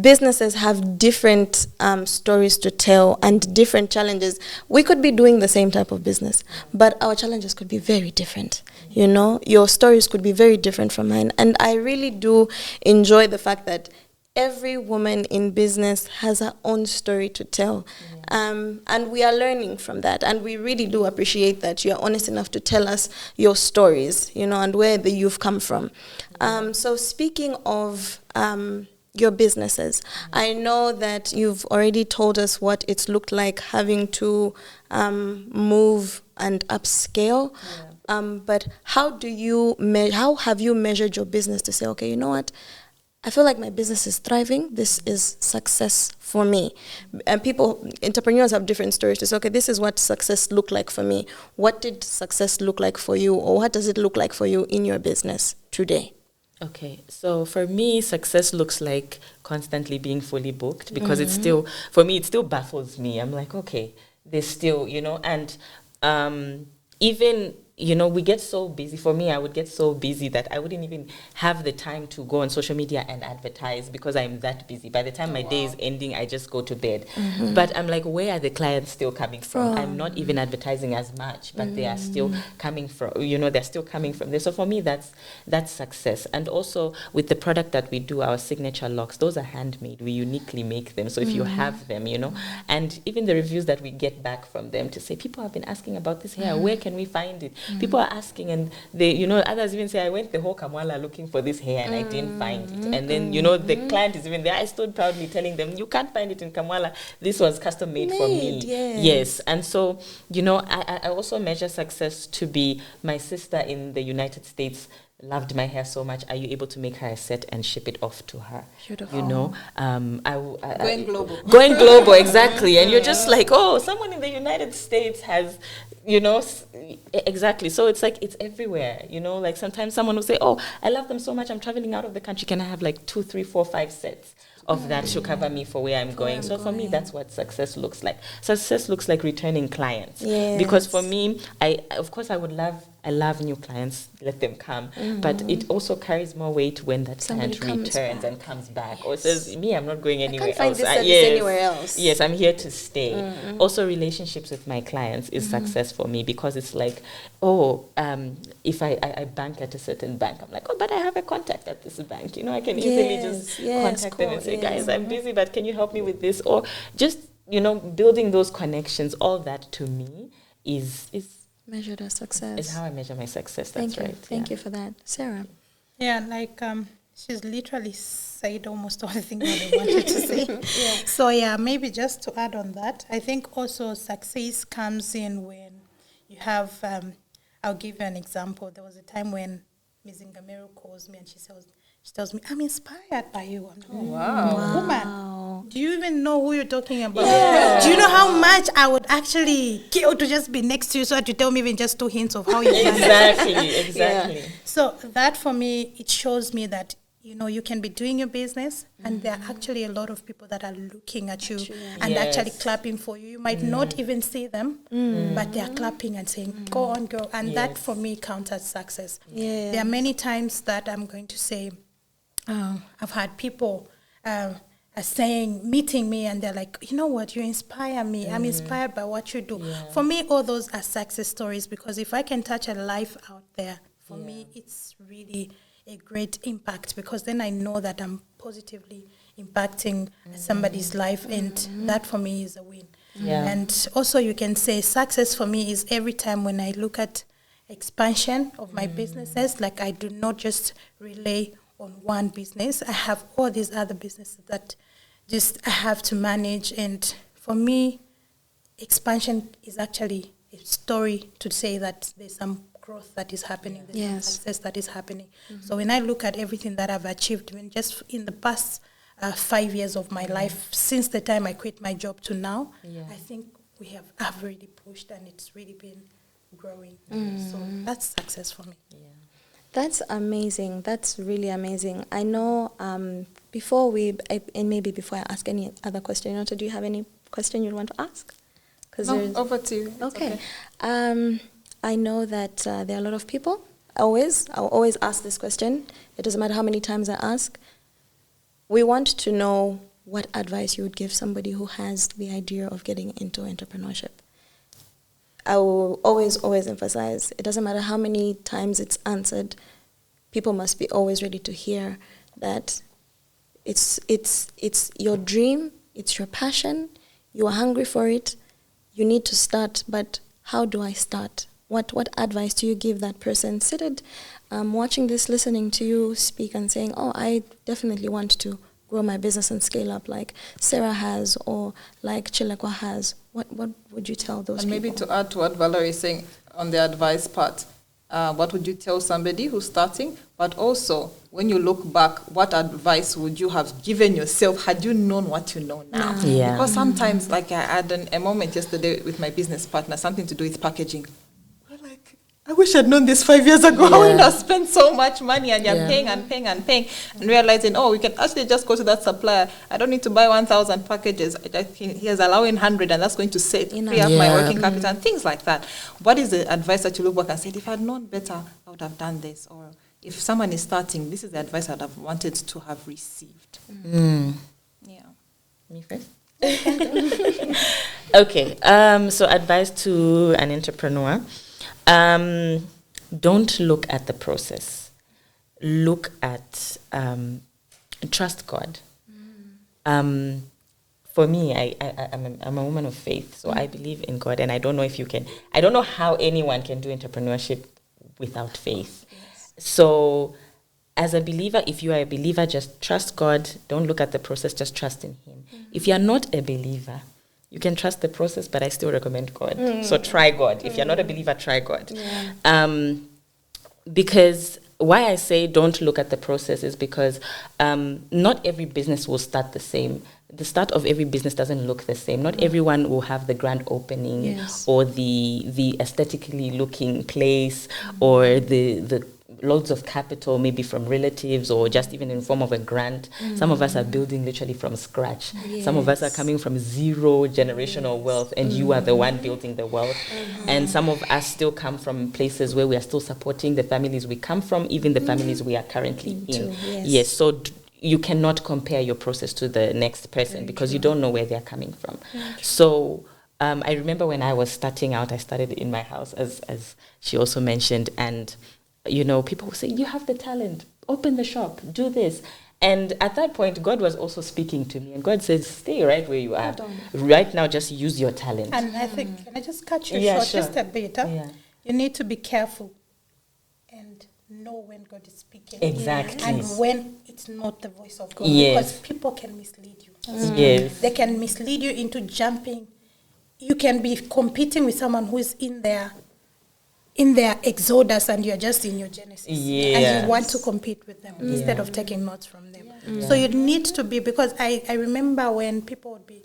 businesses have different stories to tell and different challenges. We could be doing the same type of business, but our challenges could be very different. Your stories could be very different from mine. And I really do enjoy the fact that every woman in business has her own story to tell. And we are learning from that. And we really do appreciate that you're honest enough to tell us your stories, and where you've come from. So speaking of your businesses, I know that you've already told us what it's looked like having to move and upscale. But how have you measured your business to say, okay, you know what? I feel like my business is thriving. This is success for me. And entrepreneurs have different stories to say, okay, this is what success looked like for me. What did success look like for you? Or what does it look like for you in your business today? Okay, so for me, success looks like constantly being fully booked because it's still, for me, it still baffles me. I'm like, okay, there's still, and even, we get so busy. For me, I would get so busy that I wouldn't even have the time to go on social media and advertise because I'm that busy. By the time my day is ending, I just go to bed. But I'm like, where are the clients still coming from? I'm not even advertising as much, but they are still coming from, they're still coming from there. So for me, that's success. And also with the product that we do, our signature locks, those are handmade. We uniquely make them. So if you have them, and even the reviews that we get back from them to say, people have been asking about this hair. Where can we find it? People are asking, and they, others even say, I went the whole Kamwala looking for this hair and I didn't find it. And then, the client is even there. I stood proudly telling them, you can't find it in Kamwala. This was custom made for me. Yes. And so, I also measure success to be my sister in the United States loved my hair so much. Are you able to make her a set and ship it off to her? Beautiful. Going global. Going global, exactly. And you're just like, oh, someone in the United States has, exactly. So it's like, it's everywhere, like sometimes someone will say, oh, I love them so much, I'm traveling out of the country. Can I have like 2, 3, 4, 5 sets of that to cover me for where I'm going? So for me, that's what success looks like. Success looks like returning clients. Yes. Because for me, I love new clients, let them come. But it also carries more weight when that client returns and comes back. Or says, me, I'm not going anywhere else. I can't find this service anywhere else. Yes, I'm here to stay. Also, relationships with my clients is success for me because it's like, if I bank at a certain bank, I'm like, but I have a contact at this bank. I can easily just contact them and say, guys, I'm busy, but can you help me with this? Or just, building those connections, all that to me is measured as success. Is how I measure my success. That's right. Thank you for that. Sarah? Yeah, like she's literally said almost all the things that I wanted to say. So maybe just to add on that, I think also success comes in when you have, I'll give you an example. There was a time when Ms. Ngameru calls me and she tells me, I'm inspired by you. I'm like, wow. Woman, do you even know who you're talking about? Yeah. Do you know how much I would actually kill to just be next to you so that you tell me even just 2 hints of how you Exactly. Yeah. So that for me, it shows me that, you can be doing your business and there are actually a lot of people that are looking at you and actually clapping for you. You might not even see them, but they are clapping and saying, go on, girl. And that for me counts as success. Yeah. There are many times that I'm going to say, I've had people meeting me and they're like, you know what, you inspire me. I'm inspired by what you do. Yeah. For me, all those are success stories because if I can touch a life out there, for me, it's really a great impact because then I know that I'm positively impacting somebody's life, and that for me is a win. Yeah. And also you can say success for me is every time when I look at expansion of my businesses, like I do not just rely on one business. I have all these other businesses that just I have to manage. And for me, expansion is actually a story to say that there's some growth that is happening, there's some success that is happening. So when I look at everything that I've achieved, even just in the past 5 years of my life, since the time I quit my job to now, I think I've really pushed, and it's really been growing. So that's success for me. Yeah. That's amazing. That's really amazing. I know before I ask any other question, Nota, do you have any question you'd want to ask? No, over to you. Okay. I know that there are a lot of people. I'll always ask this question. It doesn't matter how many times I ask. We want to know what advice you would give somebody who has the idea of getting into entrepreneurship. I will always emphasize, it doesn't matter how many times it's answered, people must be always ready to hear that it's your dream, it's your passion, you are hungry for it, you need to start, but how do I start? What advice do you give that person seated, watching this, listening to you speak and saying, oh, I definitely want to grow my business and scale up like Sarah has or like Chilekwa has? What would you tell those and people? Maybe to add to what Valerie is saying on the advice part, what would you tell somebody who's starting? But also, when you look back, what advice would you have given yourself had you known what you know now? Yeah. Because sometimes, like I had a moment yesterday with my business partner, something to do with packaging. We're like, I wish I'd known this 5 years ago. I wouldn't have spent so much money, and you're paying and realizing, oh, we can actually just go to that supplier. I don't need to buy 1,000 packages. He is allowing 100, and that's going to free up my working capital and things like that. What is the advice that you look back and say, if I'd known better, I would have done this? Or if someone is starting, this is the advice I'd have wanted to have received. Yeah. Me first? Okay. So advice to an entrepreneur. Don't look at the process. Look at, trust God. For me, I'm a woman of faith, so I believe in God, and I don't know how anyone can do entrepreneurship without faith. Yes. So as a believer, if you are a believer, just trust God. Don't look at the process, just trust in Him. If you are not a believer, you can trust the process, but I still recommend God. So try God. If you're not a believer, try God. Yeah. Because why I say don't look at the process is because not every business will start the same. The start of every business doesn't look the same. Not everyone will have the grand opening or the aesthetically looking place or the loads of capital, maybe from relatives or just even in form of a grant. Some of us are building literally from scratch. Some of us are coming from zero generational wealth, and you are the one building the wealth. And some of us still come from places where we are still supporting the families we come from, even the families we are currently in. Yes, so you cannot compare your process to the next person because you don't know where they're coming from. So I remember when I was starting out, I started in my house, as she also mentioned, and people would say, you have the talent, open the shop, do this. And at that point, God was also speaking to me. And God says, stay right where you are. Right now, just use your talent. And I think, can I just cut you short just a bit? Yeah. You need to be careful and know when God is speaking. Exactly. And when it's not the voice of God. Yes. Because people can mislead you. Yes. They can mislead you into jumping. You can be competing with someone who is in their exodus, and you're just in your genesis, and you want to compete with them instead of taking notes from them. So you need to be, because I remember when people would be,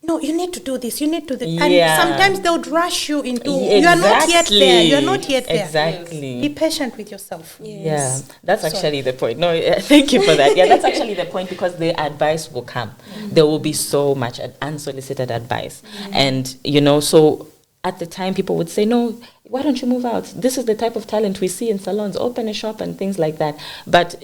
no, you need to do this, you need to do this. And sometimes they would rush you into, you are not yet there, you are not yet there. Exactly. Be patient with yourself. Yeah, that's actually the point. No, thank you for that. Yeah, that's actually the point, because the advice will come. There will be so much unsolicited advice. And, so at the time people would say, no, why don't you move out? This is the type of talent we see in salons, open a shop and things like that. But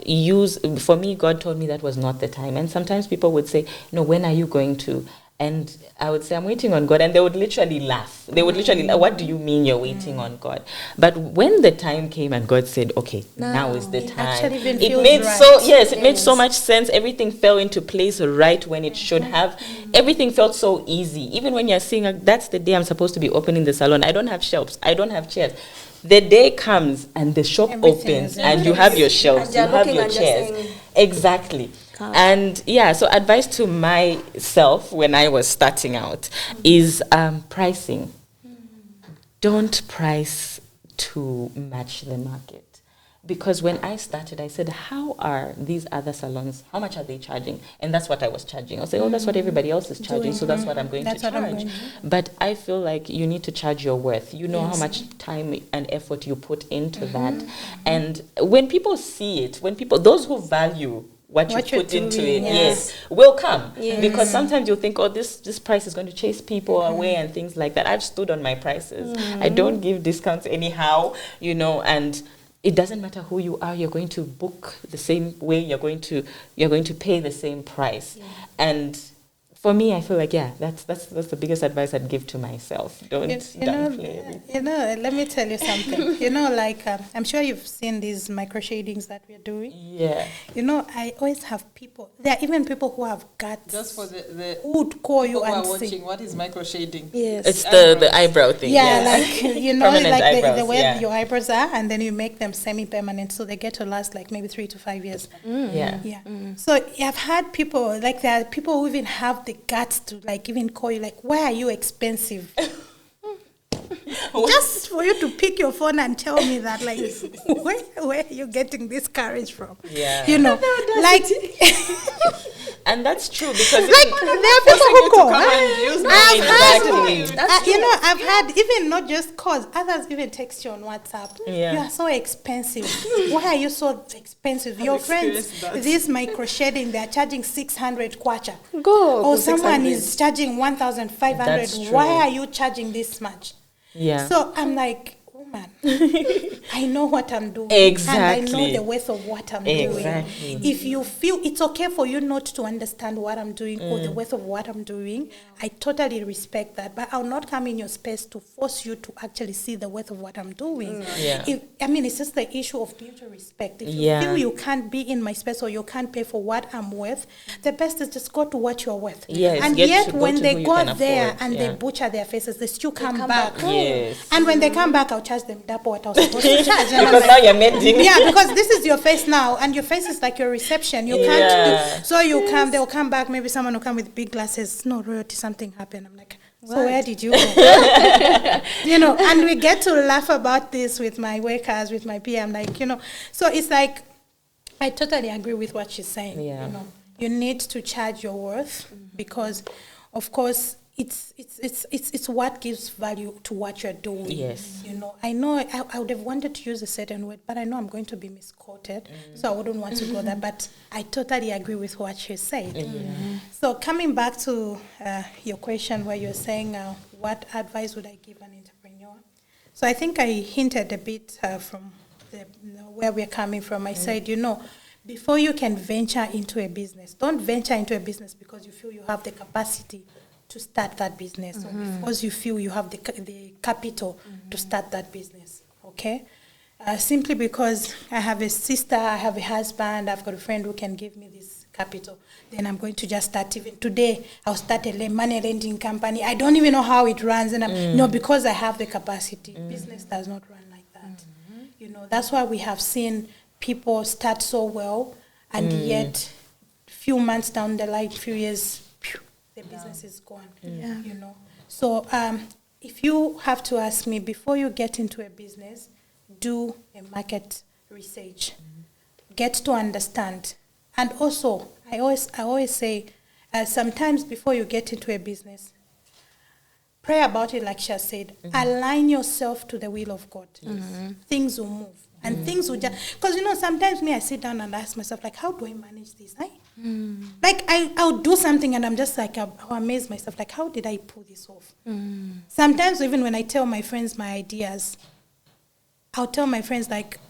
for me, God told me that was not the time. And sometimes people would say, no, when are you going to And I would say, I'm waiting on God. And they would literally laugh. They would literally, what do you mean you're waiting on God? But when the time came and God said, okay, now is the time. Actually even It feels made right. it made so much sense. Everything fell into place right when it should have. Everything felt so easy. Even when you're seeing, that's the day I'm supposed to be opening the salon. I don't have shelves. I don't have chairs. The day comes and the shop opens and you have your shelves, you have your chairs. Exactly. And yeah, so advice to myself when I was starting out is pricing. Don't price to match the market. Because when I started, I said, how are these other salons, how much are they charging? And that's what I was charging. I was saying, oh, that's what everybody else is charging, so that's what I'm going to charge. But I feel like you need to charge your worth. You know how much time and effort you put into that. And when people see it, those who value what you put into it, will come. Because sometimes you'll think, oh, this price is going to chase people away and things like that. I've stood on my prices. I don't give discounts anyhow, and it doesn't matter who you are, you're going to book the same way, you're going to pay the same price. And for me, I feel like, that's the biggest advice I'd give to myself. Don't downplay everything. Let me tell you something. I'm sure you've seen these micro shadings that we're doing. Yeah. I always have people. There are even people who have guts. Just for the who would call you and watching, say, what is micro shading? Yes. It's the eyebrow thing. Yeah, like, Permanent like eyebrows, the way your eyebrows are, and then you make them semi-permanent, so they get to last like maybe 3 to 5 years. Yeah. So I've had people, like there are people who even have the guts to like even call you like, why are you expensive? Just for you to pick your phone and tell me that, like, where are you getting this courage from? Yeah. Like, and that's true because like there are people who call. I've had even not just calls, others even text you on WhatsApp. Yeah. You are so expensive. Why are you so expensive? Your friends, this micro shading, they are charging 600 kwacha. Or someone is charging 1,500. Why are you charging this much? Yeah. So I'm like, woman, I know what I'm doing. Exactly. And I know the worth of what I'm doing. If you feel it's okay for you not to understand what I'm doing or the worth of what I'm doing, I totally respect that. But I'll not come in your space to force you to actually see the worth of what I'm doing. It's just the issue of mutual respect. If you feel you can't be in my space or you can't pay for what I'm worth, the best is just go to what you're worth. Yes, and yet when they go there afford, and they butcher their faces, they still come back. Yes. And when they come back, I'll charge them double what I was supposed to charge. Because now you're mending. Yeah, because this is your face now, and your face is like your reception. You can't do. So you come, they'll come back. Maybe someone will come with big glasses. No, Royalty, something happened. I'm like, so where did you go? And we get to laugh about this with my workers, with my peer. I'm like, so it's like, I totally agree with what she's saying. Yeah. You need to charge your worth because, of course, it's what gives value to what you're doing. Yes. I know I would have wanted to use a certain word, but I know I'm going to be misquoted, so I wouldn't want to go there. But I totally agree with what she said. So coming back to your question where you're saying, what advice would I give an entrepreneur? So I think I hinted a bit from where we're coming from. I said, before you can venture into a business, don't venture into a business because you feel you have the capacity to start that business, or because you feel you have the capital to start that business, okay? Simply because I have a sister, I have a husband, I've got a friend who can give me this capital, then I'm going to just start. Even today, I'll start a money lending company. I don't even know how it runs, and because I have the capacity. Business does not run like that. That's why we have seen people start so well, and yet few months down the line, few years, the business is gone. So if you have to ask me, before you get into a business, do a market research. Get to understand. And also, I always say, sometimes before you get into a business, pray about it, like Sha said. Align yourself to the will of God. Things will move. And things will just, because sometimes I sit down and ask myself, like, how do I manage this? Like, I'll do something and I'm just like, I'll amaze myself, like, how did I pull this off? Sometimes even when I tell my friends my ideas, I'll tell my friends, like,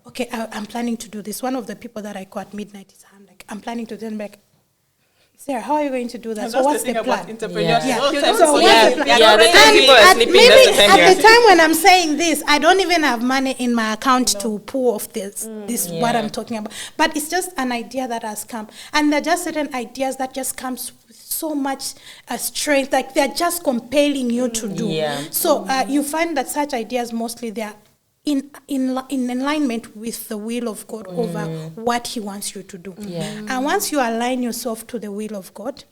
okay, I'm planning to do this. One of the people that I call at midnight is, I'm planning to do it. Like, Sarah, how are you going to do that? And So that's what's the the thing about plan? entrepreneurship. Yeah. All the time So people what's say, the plan? the time people are sleeping, maybe that's the time at you're the time when I'm saying this, I don't even have money in my account to pull off this what Yeah. I'm talking about. But it's just an idea that has come, and there are just certain ideas that just comes with so much strength, like they're just compelling you to do. Yeah. So you find that such ideas mostly they are in alignment with the will of God over what He wants you to do. Yeah. And once you align yourself to the will of God,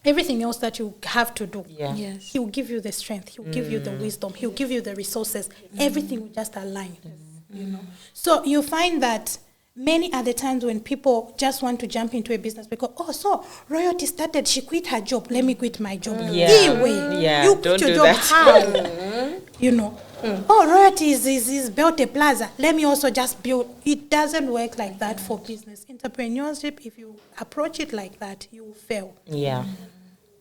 everything else that you have to do, Yeah. Yes. He will give you the strength, He will give you the wisdom, He will give you the resources. Everything will just align, you know. So you find that many are the times when people just want to jump into a business because, so Royalty started, she quit her job, let me quit my job. Yeah. Anyway, Yeah, you don't quit your do job, that. how? You know. Royalty is built a plaza. Let me also just build. It doesn't work like that for business. Entrepreneurship, if you approach it like that, you will fail. Yeah.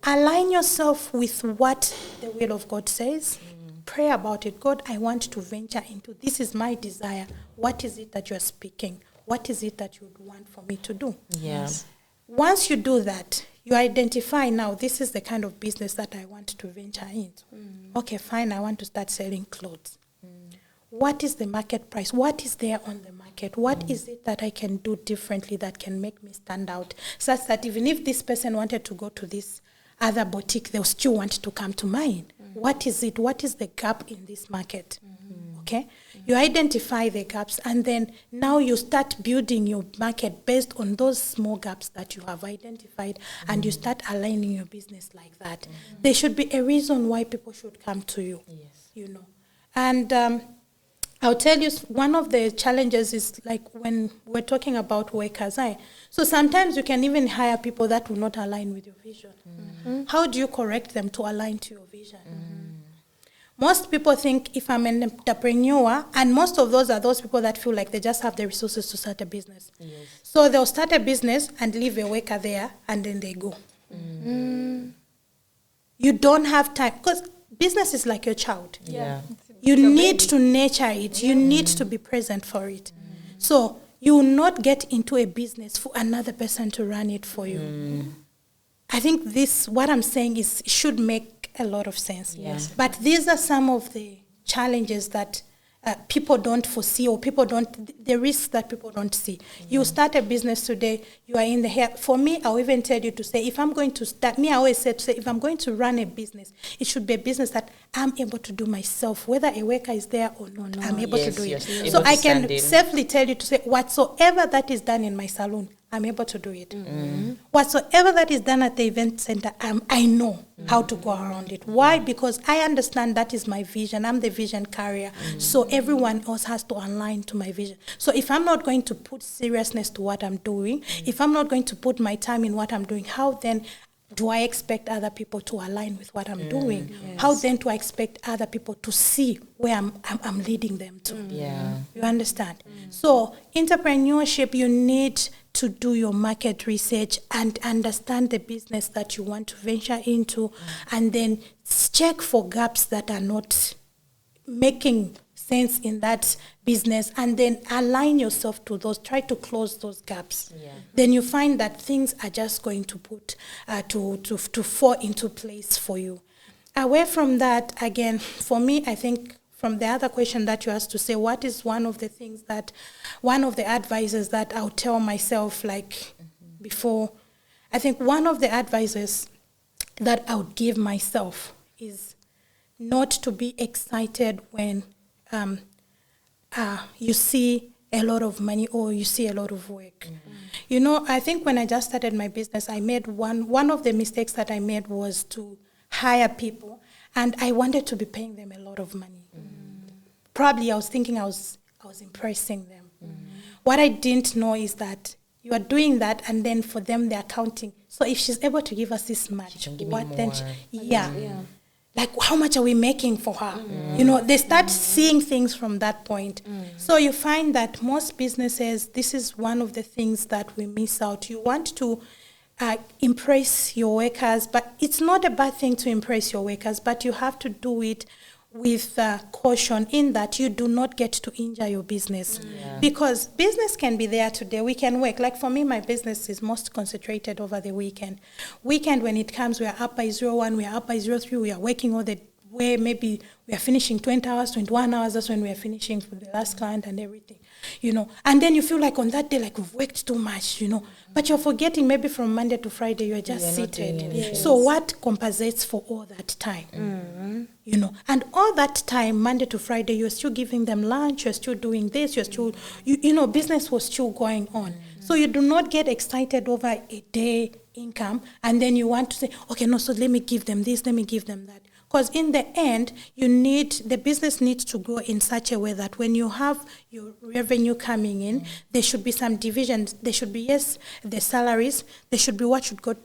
Align yourself with what the will of God says. Pray about it. God, I want to venture into this. Is my desire. What is it that you're speaking? What is it that you would want for me to do? Yeah. Once you do that, you identify now, this is the kind of business that I want to venture into. Okay, fine, I want to start selling clothes. What is the market price? What is there on the market? What is it that I can do differently that can make me stand out? Such that even if this person wanted to go to this other boutique, they'll still want to come to mine. What is it? What is the gap in this market? Okay? You identify the gaps, and then now you start building your market based on those small gaps that you have identified, and you start aligning your business like that. There should be a reason why people should come to you, you know. And I'll tell you, one of the challenges is like when we're talking about workers. So sometimes you can even hire people that will not align with your vision. How do you correct them to align to your vision? Most people think if I'm an entrepreneur, and most of those are those people that feel like they just have the resources to start a business. So they'll start a business and leave a worker there, and then they go. You don't have time, because business is like your child. Yeah. You need to nurture it. You need to be present for it. So you will not get into a business for another person to run it for you. I think this, what I'm saying is, should make a lot of sense. Yes. But these are some of the challenges that people don't foresee, or the risks that people don't see. You start a business today, you are in the hair. For me, I'll even tell you to say, if I'm going to start, I always say to say, if I'm going to run a business, it should be a business that I'm able to do myself, whether a worker is there or not, I'm able to do it. So I can safely tell you to say, whatsoever that is done in my salon, I'm able to do it. Whatsoever that is done at the event center, I know how to go around it. Why? Because I understand that is my vision. I'm the vision carrier. So everyone else has to align to my vision. So if I'm not going to put seriousness to what I'm doing, if I'm not going to put my time in what I'm doing, how then do I expect other people to align with what I'm doing? How then do I expect other people to see where I'm leading them to? You understand? So entrepreneurship, you need to do your market research and understand the business that you want to venture into, and then check for gaps that are not making sense in that business, and then align yourself to those, try to close those gaps. Then you find that things are just going to put to fall into place for you. Away from that, again, for me, I think from the other question that you asked, to say what is one of the advices that I'll tell myself, like before, I think one of the advices that I would give myself is not to be excited when you see a lot of money or you see a lot of work. You know, I think when I just started my business, I made one of the mistakes that I made was to hire people, and I wanted to be paying them a lot of money. Probably I was thinking I was impressing them. What I didn't know is that you are doing that, and then for them they're counting. So if she's able to give us this much, what then? Like, how much are we making for her? You know, they start seeing things from that point. So you find that most businesses, this is one of the things that we miss out. You want to impress your workers, but it's not a bad thing to impress your workers, but you have to do it with caution in that you do not get to injure your business. Because business can be there today. We can work. Like for me, my business is most concentrated over the weekend. Weekend, when it comes, we are up by 01, we are up by 03, we are working all the way. Maybe we are finishing 20 hours, 21 hours. That's when we are finishing for the last client and everything, And then you feel like on that day, like we've worked too much, But you're forgetting maybe from Monday to Friday, you're just seated. So what compensates for all that time? And all that time, Monday to Friday, you're still giving them lunch, you're still doing this, you're still, business was still going on. So you do not get excited over a day income, and then you want to say, okay, no, so let me give them this, let me give them that. Because in the end, the business needs to grow in such a way that when you have your revenue coming in, there should be some divisions. There should be, the salaries. There should be what should go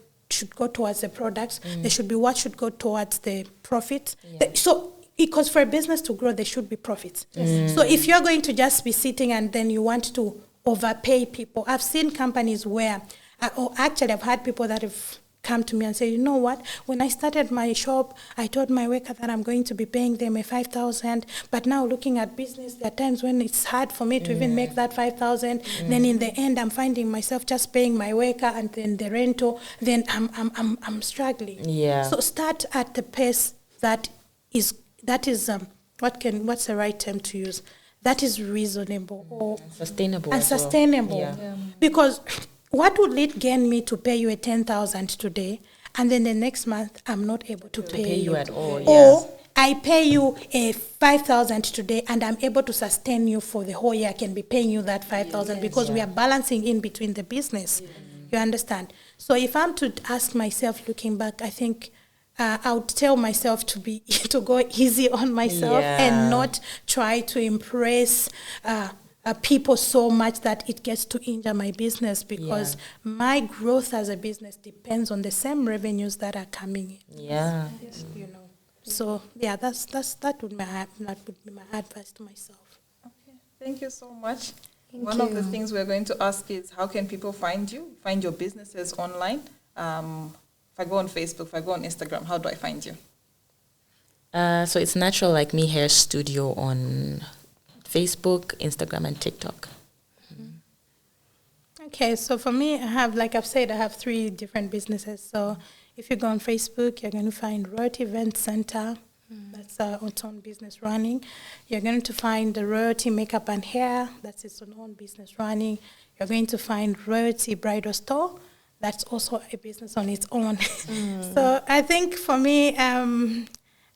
towards the products. There should be what should go towards the profits. So, because for a business to grow, there should be profits. So if you're going to just be sitting and then you want to overpay people, I've seen companies where, I've had people that have come to me and say, you know what, when I started my shop, I told my worker that I'm going to be paying them a 5,000, but now looking at business, there are times when it's hard for me to even make that 5,000. Then in the end, I'm finding myself just paying my worker and then the rental, then I'm struggling. So start at the pace that is what's the right term to use? That is reasonable or sustainable. And sustainable. Because what would it gain me to pay you a 10,000 today, and then the next month I'm not able to pay you at all? Or I pay you a 5,000 today, and I'm able to sustain you for the whole year. I can be paying you that 5,000 because we are balancing in between the business. You understand? So if I'm to ask myself, looking back, I think I would tell myself to go easy on myself and not try to impress people so much that it gets to injure my business, because my growth as a business depends on the same revenues that are coming in. So that would be my advice to myself. Okay, thank you so much. One of the things we're going to ask is, how can people find your businesses online? If I go on Facebook, if I go on Instagram, how do I find you? So it's Natural Like Me Hair Studio on Facebook, Instagram, and TikTok. Okay, so for me, I have 3 different businesses. So if you go on Facebook, you're going to find Royalty Event Center. That's its own business running. You're going to find the Royalty Makeup and Hair. That's its own business running. You're going to find Royalty Bridal Store. That's also a business on its own. So I think for me,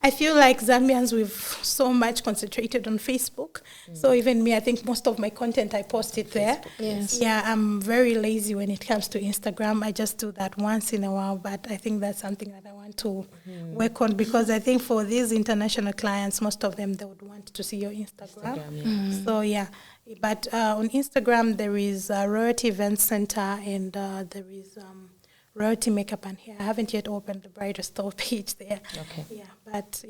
I feel like Zambians, we've so much concentrated on Facebook. So even me, I think most of my content I post it there. Yeah, I'm very lazy when it comes to Instagram. I just do that once in a while, but I think that's something that I want to work on, because I think for these international clients, most of them, they would want to see your Instagram. So yeah, but on Instagram, there is Royalty Event Center, and there is Royalty Makeup and Hair. I haven't yet opened the Bridal Store page there. Okay. Yeah, but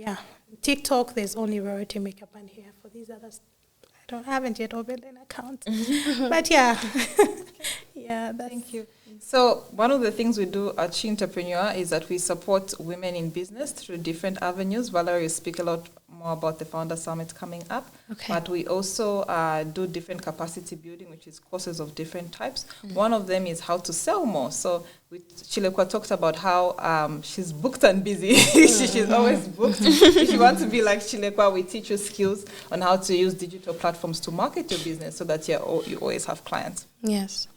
TikTok, there's only Royalty Makeup and Hair. For these others, I haven't yet opened an account. But thank you. So one of the things we do at She Entrepreneur is that we support women in business through different avenues. Valerie will speak a lot more about the Founder Summit coming up. Okay. But we also do different capacity building, which is courses of different types. One of them is how to sell more. So Chilekwa talked about how she's booked and busy. She's always booked. If you want to be like Chilekwa, we teach you skills on how to use digital platforms to market your business so that you always have clients. Yes.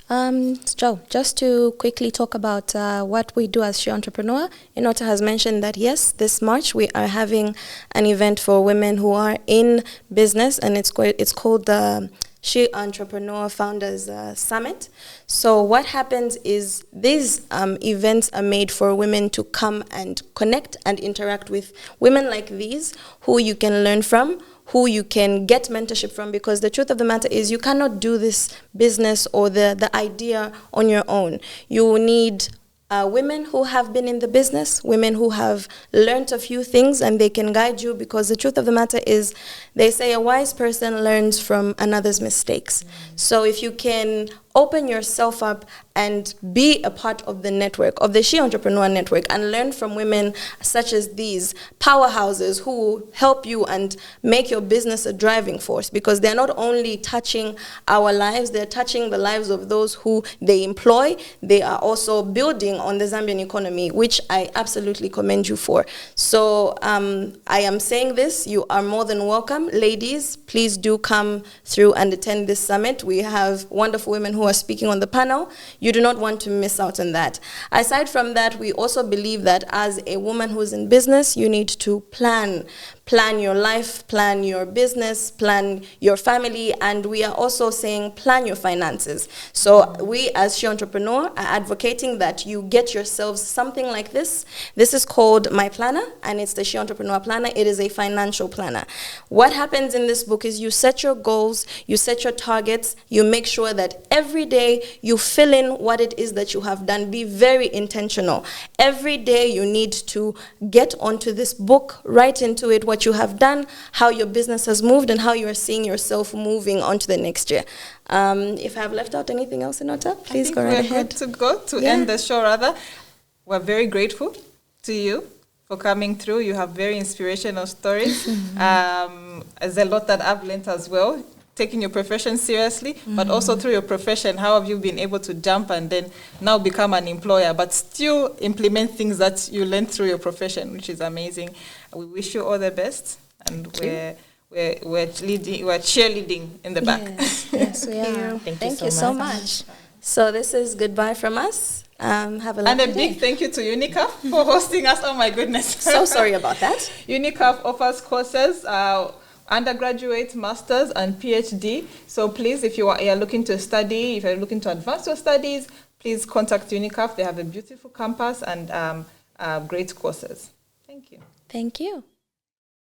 Joe, just to quickly talk about what we do as She Entrepreneur, Inota has mentioned that yes, this March we are having an event for women who are in business, and it's called the She Entrepreneur Founders Summit. So what happens is these events are made for women to come and connect and interact with women like these, who you can learn from, who you can get mentorship from, because the truth of the matter is you cannot do this business or the idea on your own. You need women who have been in the business, women who have learned a few things, and they can guide you, because the truth of the matter is, they say a wise person learns from another's mistakes. So if you can open yourself up and be a part of the network, of the She Entrepreneur Network, and learn from women such as these powerhouses who help you and make your business a driving force, because they're not only touching our lives, they're touching the lives of those who they employ. They are also building on the Zambian economy, which I absolutely commend you for. So I am saying this, you are more than welcome. Ladies, please do come through and attend this summit. We have wonderful women who are speaking on the panel. You do not want to miss out on that. Aside from that, we also believe that as a woman who's in business, you need to plan your life, plan your business, plan your family, and we are also saying plan your finances. So we as She Entrepreneur are advocating that you get yourselves something like this. This is called My Planner, and it's the She Entrepreneur Planner. It is a financial planner. What happens in this book is you set your goals, you set your targets, you make sure that every day you fill in what it is that you have done. Be very intentional. Every day you need to get onto this book, write into it what you have done, how your business has moved, and how you are seeing yourself moving on to the next year. If I have left out anything else, Inota, please go right ahead. Good to go to end the show. We're very grateful to you for coming through. You have very inspirational stories. There's a lot that I've learned as well, taking your profession seriously, but also through your profession, how have you been able to jump and then now become an employer, but still implement things that you learned through your profession, which is amazing. We wish you all the best, and we're cheerleading in the back. Yes, we are. Thank you so much. So this is goodbye from us. Have a lovely And a big thank you to UNICAF for hosting us. Oh my goodness. So sorry about that. UNICAF offers courses, undergraduate, master's, and PhD. So please, if you are looking to study, if you're looking to advance your studies, please contact UNICAF. They have a beautiful campus and great courses. Thank you. Thank you.